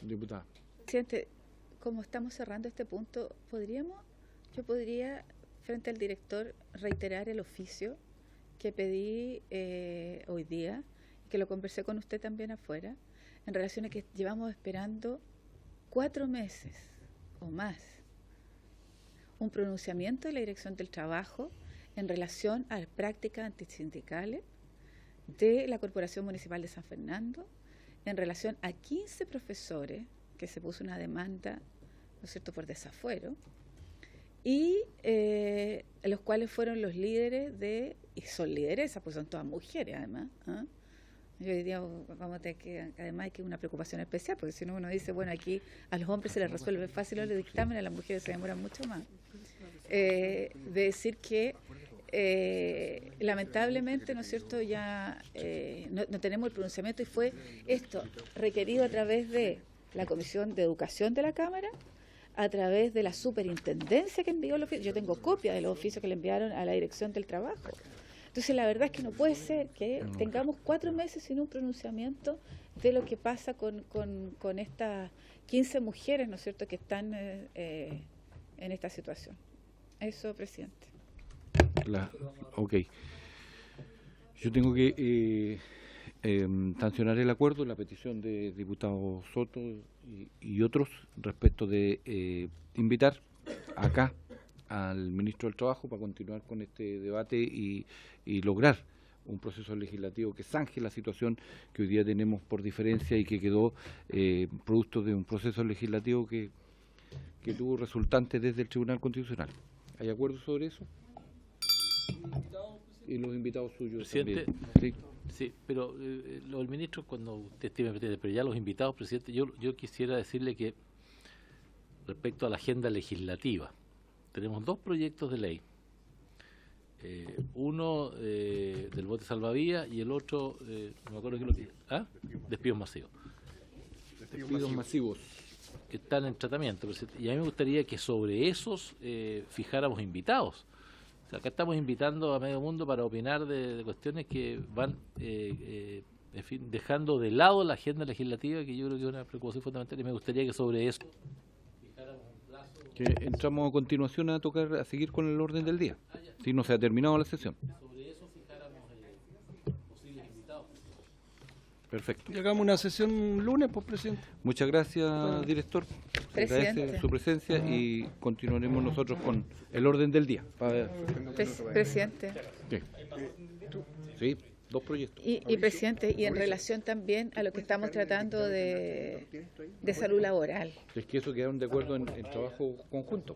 Diputada. Presidente, como estamos cerrando este punto, yo podría frente al director reiterar el oficio que pedí hoy día, que lo conversé con usted también afuera, en relación a que llevamos esperando 4 meses o más un pronunciamiento de la Dirección del Trabajo en relación a las prácticas antisindicales de la Corporación Municipal de San Fernando, en relación a 15 profesores que se puso una demanda, ¿no es cierto?, por desafuero, y los cuales fueron los líderes y son lideresas, pues son todas mujeres además, ¿eh? Yo diría, vamos a tener que, además hay que una preocupación especial, porque si no uno dice, bueno, aquí a los hombres se les resuelve fácil los dictámenes, a las mujeres se demoran mucho más. De decir que lamentablemente, ¿no es cierto?, ya no tenemos el pronunciamiento, y fue esto requerido a través de la Comisión de Educación de la Cámara, a través de la superintendencia que envió el oficio. Yo tengo copia de los oficios que le enviaron a la Dirección del Trabajo. Entonces, la verdad es que no puede ser que tengamos 4 meses sin un pronunciamiento de lo que pasa con estas 15 mujeres, ¿no es cierto?, que están en esta situación. Eso, presidente. Ok. Yo tengo que sancionar el acuerdo, la petición de diputado Soto y otros respecto de invitar acá al ministro del Trabajo para continuar con este debate y lograr un proceso legislativo que zanje la situación que hoy día tenemos por diferencia y que quedó producto de un proceso legislativo que tuvo resultantes desde el Tribunal Constitucional. ¿Hay acuerdo sobre eso? Y los invitados suyos presidente, también. Sí, pero el ministro, cuando usted estime, pero ya los invitados, presidente, yo quisiera decirle que respecto a la agenda legislativa, tenemos 2 proyectos de ley. Uno del bote salvavidas y el otro, no me acuerdo qué lo que... Despidos masivos. Despidos masivos. Que están en tratamiento, presidente. Y a mí me gustaría que sobre esos fijáramos invitados. O sea, acá estamos invitando a medio mundo para opinar de cuestiones que van, en fin, dejando de lado la agenda legislativa, que yo creo que es una preocupación fundamental, y me gustaría que sobre eso fijáramos un plazo. Que entramos a continuación a seguir con el orden del día, si no se ha terminado la sesión. Sobre eso fijáramos posibles invitados. Perfecto. Llegamos a una sesión lunes, pues, presidente. Muchas gracias, director. Agradece su presencia y continuaremos nosotros con el orden del día. Presidente. ¿Qué? Sí, 2 proyectos. Y presidente, y en relación también a lo que estamos tratando de salud laboral. Es que eso quedaron de acuerdo en trabajo conjunto.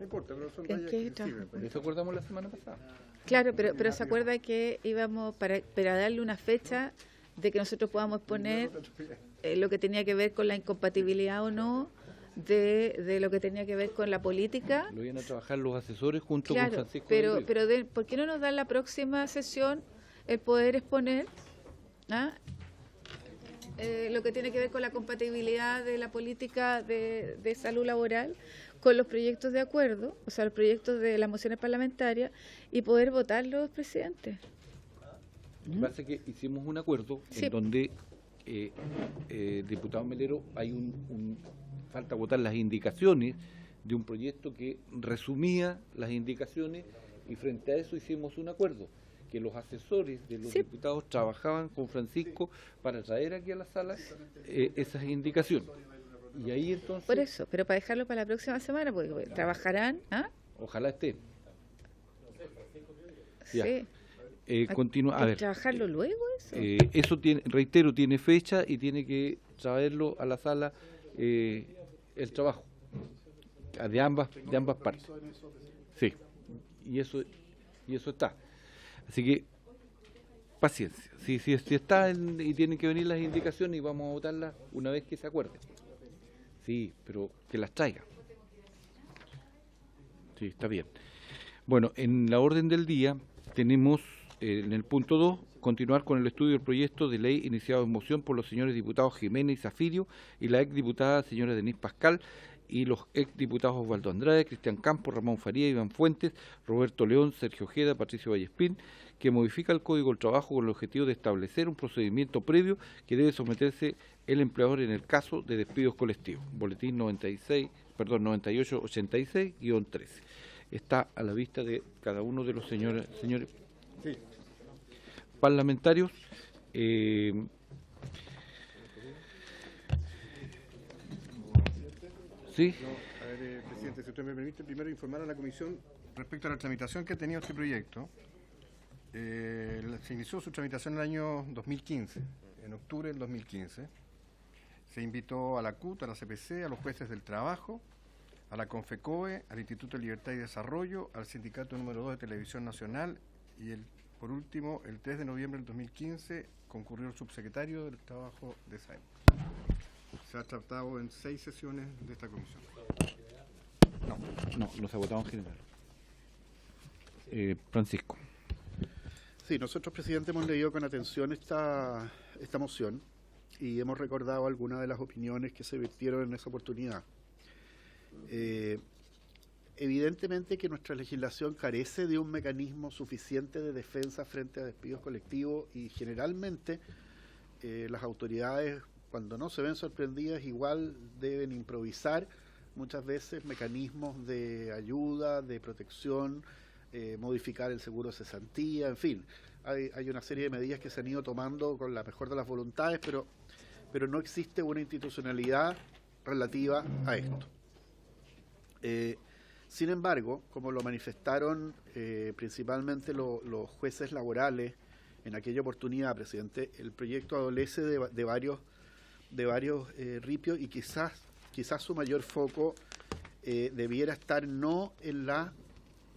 ¿En qué trabajo? ¿Eso acordamos la semana pasada? Claro, pero se acuerda que íbamos para darle una fecha de que nosotros podamos exponer lo que tenía que ver con la incompatibilidad o no de lo que tenía que ver con la política. Lo iban a trabajar los asesores junto claro, con Francisco. Pero ¿por qué no nos dan la próxima sesión el poder exponer lo que tiene que ver con la compatibilidad de la política de salud laboral con los proyectos de acuerdo, o sea, los proyectos de las mociones parlamentarias, y poder votarlos, presidente? Lo que pasa es que hicimos un acuerdo en donde, diputado Melero, hay falta votar las indicaciones de un proyecto que resumía las indicaciones, y frente a eso hicimos un acuerdo, que los asesores de los diputados trabajaban con Francisco para traer aquí a la sala esas indicaciones. Y ahí entonces... Por eso, pero para dejarlo para la próxima semana, porque trabajarán... Ojalá esté. Sí. Continúa, a ver, ¿trabajarlo luego eso? Eso tiene, reitero, tiene fecha y tiene que traerlo a la sala el trabajo de ambas partes. Sí, y eso está. Así que paciencia. Si está y tienen que venir las indicaciones y vamos a votarlas una vez que se acuerde. Sí, pero que las traiga. Sí, está bien. Bueno, en la orden del día tenemos en el punto 2, continuar con el estudio del proyecto de ley iniciado en moción por los señores diputados Jiménez y Zafirio y la exdiputada señora Denise Pascal y los exdiputados Osvaldo Andrade, Cristian Campos, Ramón Faría, Iván Fuentes, Roberto León, Sergio Ojeda, Patricio Vallespín, que modifica el Código del Trabajo con el objetivo de establecer un procedimiento previo que debe someterse el empleador en el caso de despidos colectivos. Boletín 9886-13. está a la vista de cada uno de los señores parlamentarios. Sí. A ver, presidente, si usted me permite, primero informar a la comisión respecto a la tramitación que ha tenido este proyecto. Se inició su tramitación en el año 2015, en octubre del 2015. Se invitó a la CUT, a la CPC, a los jueces del trabajo, a la CONFECOE, al Instituto de Libertad y Desarrollo, al Sindicato número 2 de Televisión Nacional y, por último, el 3 de noviembre del 2015 concurrió el subsecretario del Trabajo de esa época. Se ha tratado en 6 sesiones de esta comisión. No se ha votado en general. Francisco. Sí, nosotros, presidente, hemos leído con atención esta moción y hemos recordado algunas de las opiniones que se vertieron en esa oportunidad. Evidentemente que nuestra legislación carece de un mecanismo suficiente de defensa frente a despidos colectivos y generalmente las autoridades, cuando no se ven sorprendidas, igual deben improvisar muchas veces mecanismos de ayuda, de protección, modificar el seguro de cesantía, en fin. Hay una serie de medidas que se han ido tomando con la mejor de las voluntades, pero no existe una institucionalidad relativa a esto. Sin embargo, como lo manifestaron principalmente los jueces laborales en aquella oportunidad, presidente, el proyecto adolece de varios ripios y quizás su mayor foco debiera estar no en las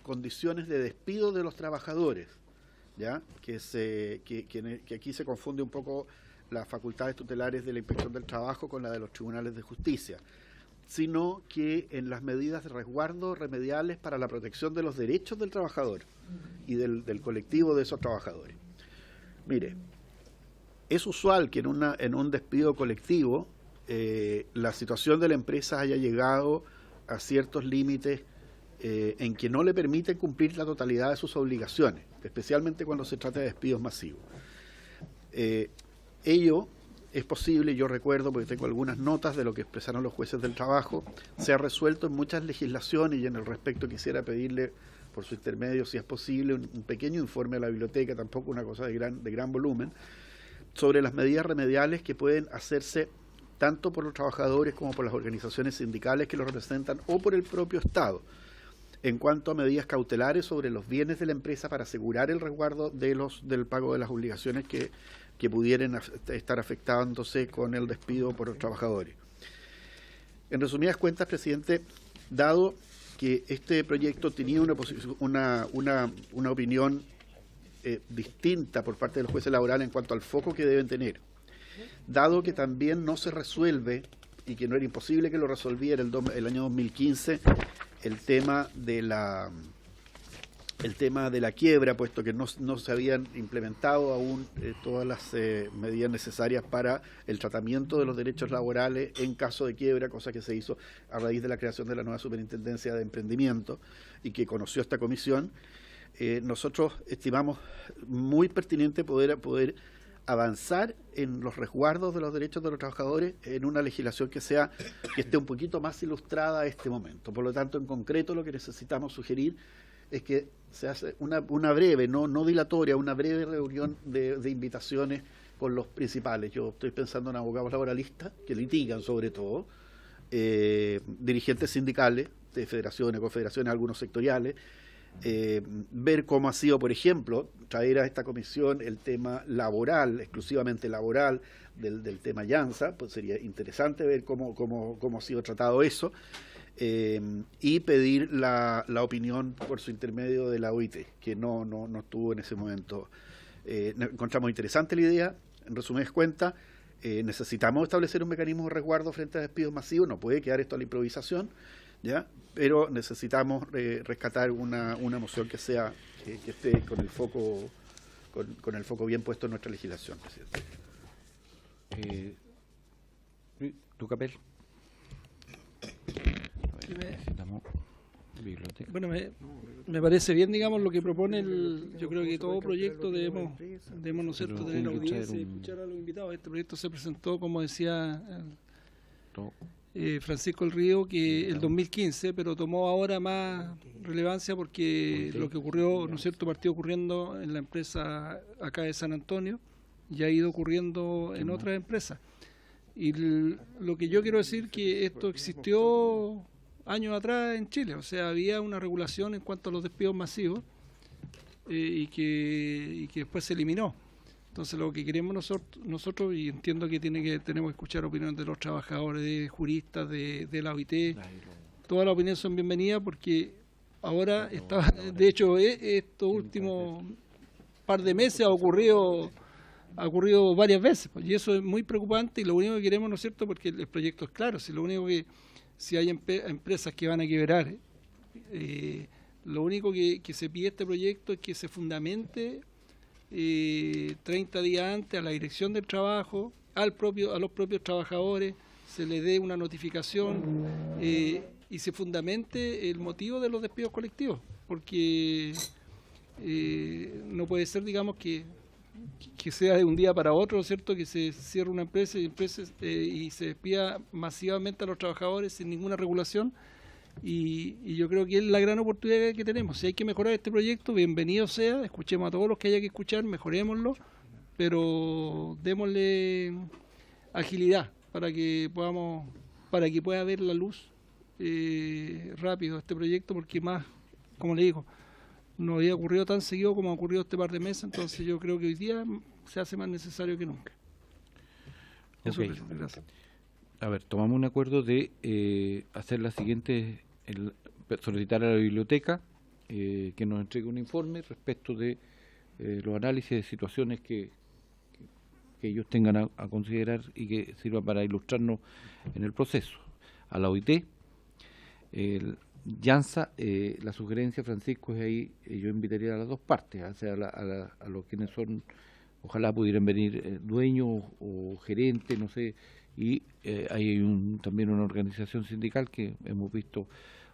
condiciones de despido de los trabajadores, ¿ya? Que aquí se confunde un poco las facultades tutelares de la Inspección del Trabajo con la de los tribunales de justicia, sino que en las medidas de resguardo remediales para la protección de los derechos del trabajador y del colectivo de esos trabajadores. Mire, es usual que en un despido colectivo la situación de la empresa haya llegado a ciertos límites en que no le permiten cumplir la totalidad de sus obligaciones, especialmente cuando se trata de despidos masivos. Ello es posible, yo recuerdo, porque tengo algunas notas de lo que expresaron los jueces del trabajo, se ha resuelto en muchas legislaciones y en el respecto quisiera pedirle por su intermedio, si es posible, un pequeño informe a la biblioteca, tampoco una cosa de gran volumen, sobre las medidas remediales que pueden hacerse tanto por los trabajadores como por las organizaciones sindicales que los representan o por el propio Estado, en cuanto a medidas cautelares sobre los bienes de la empresa para asegurar el resguardo del pago de las obligaciones que pudieran estar afectándose con el despido por los trabajadores. En resumidas cuentas, presidente, dado que este proyecto tenía una opinión distinta por parte de los jueces laborales en cuanto al foco que deben tener, dado que también no se resuelve y que no era imposible que lo resolviera el año 2015 el tema de la quiebra, puesto que no se habían implementado aún todas las medidas necesarias para el tratamiento de los derechos laborales en caso de quiebra, cosa que se hizo a raíz de la creación de la nueva Superintendencia de Emprendimiento y que conoció esta comisión. Nosotros estimamos muy pertinente poder avanzar en los resguardos de los derechos de los trabajadores en una legislación que esté un poquito más ilustrada a este momento. Por lo tanto, en concreto, lo que necesitamos sugerir es que se hace una breve, no dilatoria, una breve reunión de invitaciones con los principales. Yo estoy pensando en abogados laboralistas que litigan sobre todo, dirigentes sindicales de federaciones, confederaciones, algunos sectoriales, ver cómo ha sido, por ejemplo, traer a esta comisión el tema laboral, exclusivamente laboral, del tema Llanza, pues sería interesante ver cómo ha sido tratado eso, y pedir la opinión por su intermedio de la OIT, que no estuvo en ese momento. Encontramos interesante la idea, en resumidas cuentas, necesitamos establecer un mecanismo de resguardo frente a despidos masivos, no puede quedar esto a la improvisación, ¿ya? Pero necesitamos rescatar una moción que esté con el foco bien puesto en nuestra legislación, presidente. ¿Tu papel? Bueno, me parece bien, digamos, lo que propone yo creo que todo proyecto debemos ¿no es cierto?, tener audiencia y escuchar a los invitados. Este proyecto se presentó, como decía Francisco del Río que el 2015, pero tomó ahora más relevancia porque lo que ocurrió, ¿no es cierto?, partió ocurriendo en la empresa acá de San Antonio y ha ido ocurriendo en otras empresas. Y lo que yo quiero decir que esto existió años atrás en Chile, o sea, había una regulación en cuanto a los despidos masivos y que después se eliminó. Entonces lo que queremos nosotros, y entiendo que tenemos que escuchar opiniones de los trabajadores, de juristas, de la OIT, todas las opiniones son bienvenidas porque ahora está, de hecho estos últimos par de meses ha ocurrido varias veces, y eso es muy preocupante y lo único que queremos, ¿no es cierto?, porque el proyecto es claro, si hay empresas que van a quebrar, lo único que se pide este proyecto es que se fundamente 30 días antes a la dirección del trabajo, a los propios trabajadores, se les dé una notificación y se fundamente el motivo de los despidos colectivos, porque no puede ser, digamos, que sea de un día para otro, ¿cierto?, que se cierre una empresa y se despida masivamente a los trabajadores sin ninguna regulación. Y yo creo que es la gran oportunidad que tenemos. Si hay que mejorar este proyecto, bienvenido sea, escuchemos a todos los que haya que escuchar, mejorémoslo, pero démosle agilidad para que pueda ver la luz rápido este proyecto, porque más, como le digo, no había ocurrido tan seguido como ha ocurrido este par de meses, entonces yo creo que hoy día se hace más necesario que nunca. Eso, Okay. presidente, gracias. A ver, tomamos un acuerdo de hacer la siguiente, solicitar a la biblioteca que nos entregue un informe respecto de los análisis de situaciones que ellos tengan a considerar y que sirva para ilustrarnos en el proceso. A la OIT, Llanza, la sugerencia, Francisco, es ahí, yo invitaría a las dos partes, o sea, a los quienes son, ojalá pudieran venir dueños o gerentes, no sé, y hay también una organización sindical que hemos visto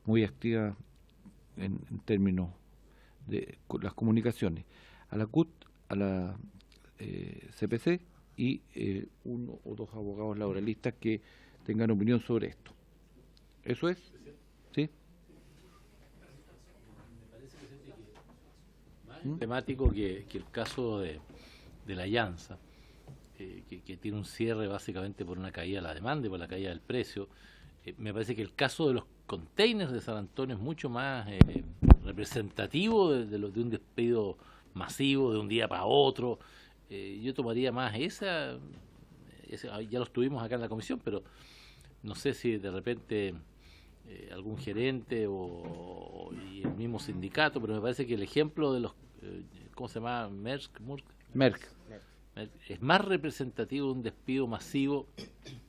muy activa en términos de las comunicaciones, a la CUT, a la CPC y uno o dos abogados laboralistas que tengan opinión sobre esto. ¿Eso es? ¿Sí? Temático que el caso de la Llanza, que tiene un cierre básicamente por una caída de la demanda y por la caída del precio. Me parece que el caso de los containers de San Antonio es mucho más representativo de un despido masivo de un día para otro. Yo tomaría más ese, ya lo estuvimos acá en la comisión, pero no sé si de repente algún gerente y el mismo sindicato, pero me parece que el ejemplo de los, ¿cómo se llama? Merck. Es más representativo de un despido masivo,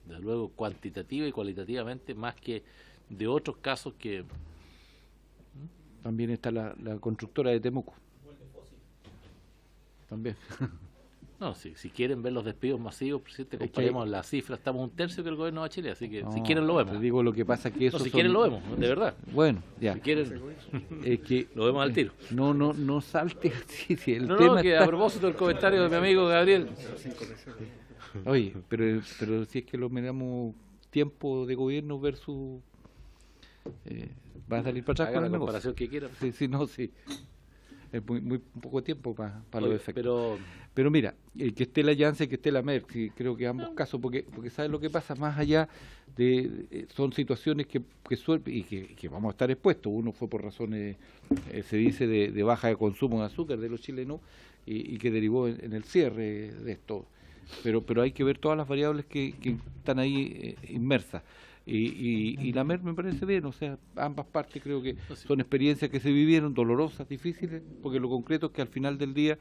desde luego cuantitativa y cualitativamente, más que de otros casos que... También está la constructora de Temuco. También. No, si quieren ver los despidos masivos, presidente, comparemos las cifras, estamos un tercio que el gobierno de Chile, así que si quieren lo vemos. Te digo, lo que pasa que eso si quieren lo vemos, de verdad. Bueno, ya. Si quieren, es que lo vemos al tiro. No salte así. Si el no, tema que está... a propósito del comentario de mi amigo Gabriel. Oye, pero si es que lo miramos tiempo de gobierno versus... va a salir para atrás Haga con la el negocio. comparación que quiera. Sí. Es muy poco tiempo para los efectos. Pero Pero mira, que esté la Janssen, que esté la Merck, sí, creo que ambos casos, porque ¿sabes lo que pasa? Más allá de... son situaciones que vamos a estar expuestos. Uno fue por razones, se dice, de baja de consumo de azúcar de los chilenos y que derivó en el cierre de esto. Pero hay que ver todas las variables que están ahí inmersas. Y la Merck me parece bien, o sea, ambas partes creo que son experiencias que se vivieron, dolorosas, difíciles, porque lo concreto es que al final del día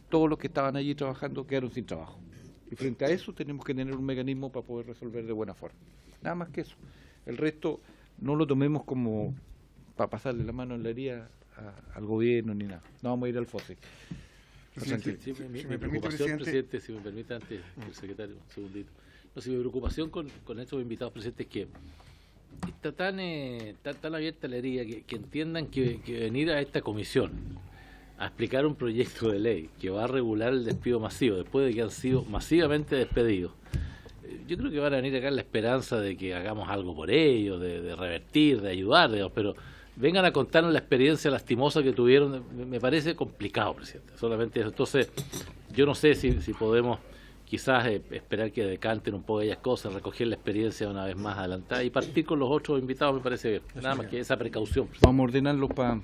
todos los que estaban allí trabajando quedaron sin trabajo. Y frente a eso tenemos que tener un mecanismo para poder resolver de buena forma. Nada más que eso. El resto no lo tomemos como para pasarle la mano en la herida al gobierno ni nada. No vamos a ir al FOSE. Mi preocupación, presidente, si me permite antes, el secretario, un segundito. No, si mi preocupación con estos invitados presentes es que está tan abierta la herida que entiendan que venir a esta comisión a explicar un proyecto de ley que va a regular el despido masivo después de que han sido masivamente despedidos, yo creo que van a venir acá en la esperanza de que hagamos algo por ellos, de revertir, de ayudar, digamos, pero vengan a contarnos la experiencia lastimosa que tuvieron, me parece complicado, presidente, solamente eso. Entonces, yo no sé si podemos quizás esperar que decanten un poco aquellas cosas, recoger la experiencia una vez más adelantada y partir con los otros invitados, me parece bien. Nada más que esa precaución. Vamos a ordenarlos para...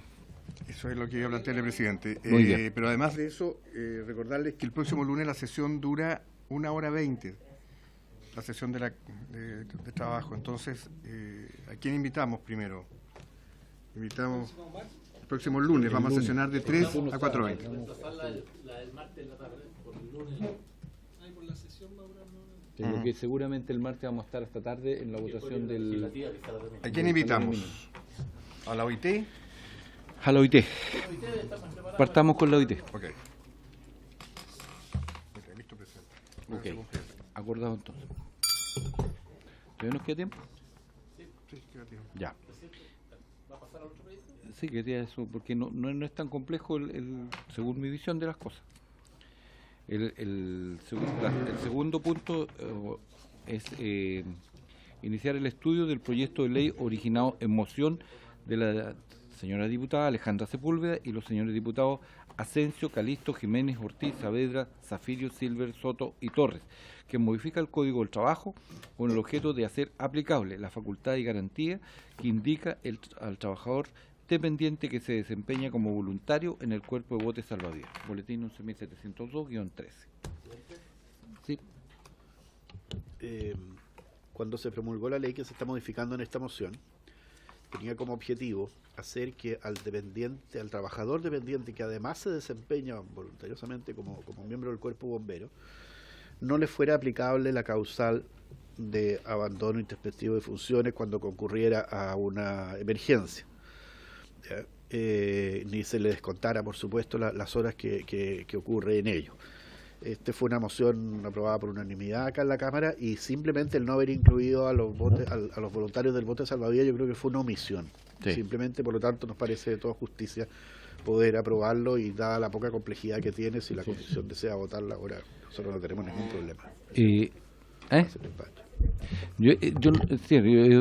Eso es lo que iba a plantearle, presidente. Muy bien. Pero además de eso, recordarles que el próximo lunes la sesión dura 1h20, la sesión de trabajo. Entonces, ¿a quién invitamos primero? Invitamos el próximo lunes, vamos a sesionar de 3 a 4:20. Tengo que seguramente el martes vamos a estar esta tarde en la votación del... ¿A quién invitamos? ¿A la OIT? A la OIT. Partamos con la OIT. Ok. Listo, presidente. Ok. Acordado entonces. ¿Todavía nos queda tiempo? Sí, queda tiempo. Ya. Sí, quería eso, porque no es tan complejo según mi visión de las cosas. El segundo punto es iniciar el estudio del proyecto de ley originado en moción de la señora diputada Alejandra Sepúlveda y los señores diputados Asensio, Calisto, Jiménez, Ortiz, Saavedra, Zafirio, Silver, Soto y Torres, que modifica el Código del Trabajo con el objeto de hacer aplicable la facultad y garantía que indica al trabajador dependiente que se desempeña como voluntario en el cuerpo de botes salvavidas. Boletín 11.702-13. Sí. Cuando se promulgó la ley que se está modificando en esta moción, tenía como objetivo hacer que al trabajador dependiente que además se desempeña voluntariosamente como miembro del cuerpo bombero, no le fuera aplicable la causal de abandono intempestivo de funciones cuando concurriera a una emergencia. Ni se le descontara, por supuesto, las horas que ocurre en ello. Fue una moción aprobada por unanimidad acá en la Cámara y simplemente el no haber incluido a los voluntarios del bote salvavidas yo creo que fue una omisión. Sí. Simplemente, por lo tanto, nos parece de toda justicia poder aprobarlo y dada la poca complejidad que tiene, si la Comisión desea votarla ahora, nosotros no tenemos ningún problema. Yo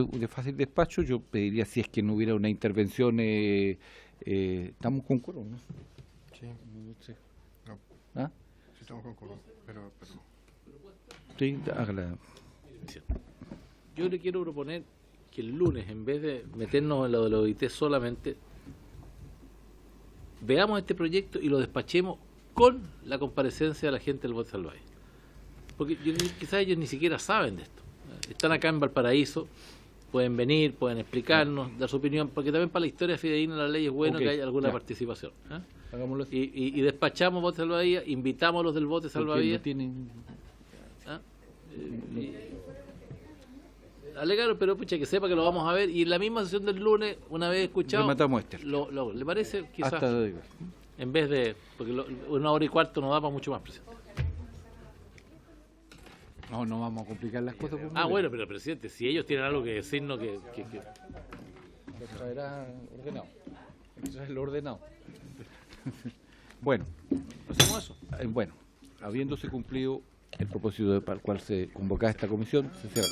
de fácil despacho, yo pediría si es que no hubiera una intervención, estamos con quórum, ¿no? Sí. No. ¿Ah? Sí, estamos con quórum, pero... Sí, hágala. Yo le quiero proponer que el lunes, en vez de meternos en lo de la OIT solamente, veamos este proyecto y lo despachemos con la comparecencia de la gente del bote salvavidas. Porque quizás ellos ni siquiera saben de esto. Están acá en Valparaíso, pueden venir, pueden explicarnos, dar su opinión, porque también para la historia fidedigna de la ley es bueno que haya alguna participación. Hagámoslo así. Y despachamos bote salvavidas, invitamos a los del bote salvavidas. Alegaron, pero pucha, que sepa que lo vamos a ver y en la misma sesión del lunes, una vez escuchado, rematamos ¿le parece? Quizás hasta en vez de, porque 1h15 no da para mucho más, presidente. No vamos a complicar las cosas. Bueno, pero presidente, si ellos tienen algo que decirnos que... Lo traerá ordenado. Traerlo ordenado. Bueno. ¿Hacemos eso? Bueno, habiéndose cumplido el propósito para el cual se convocaba esta comisión, se cierra.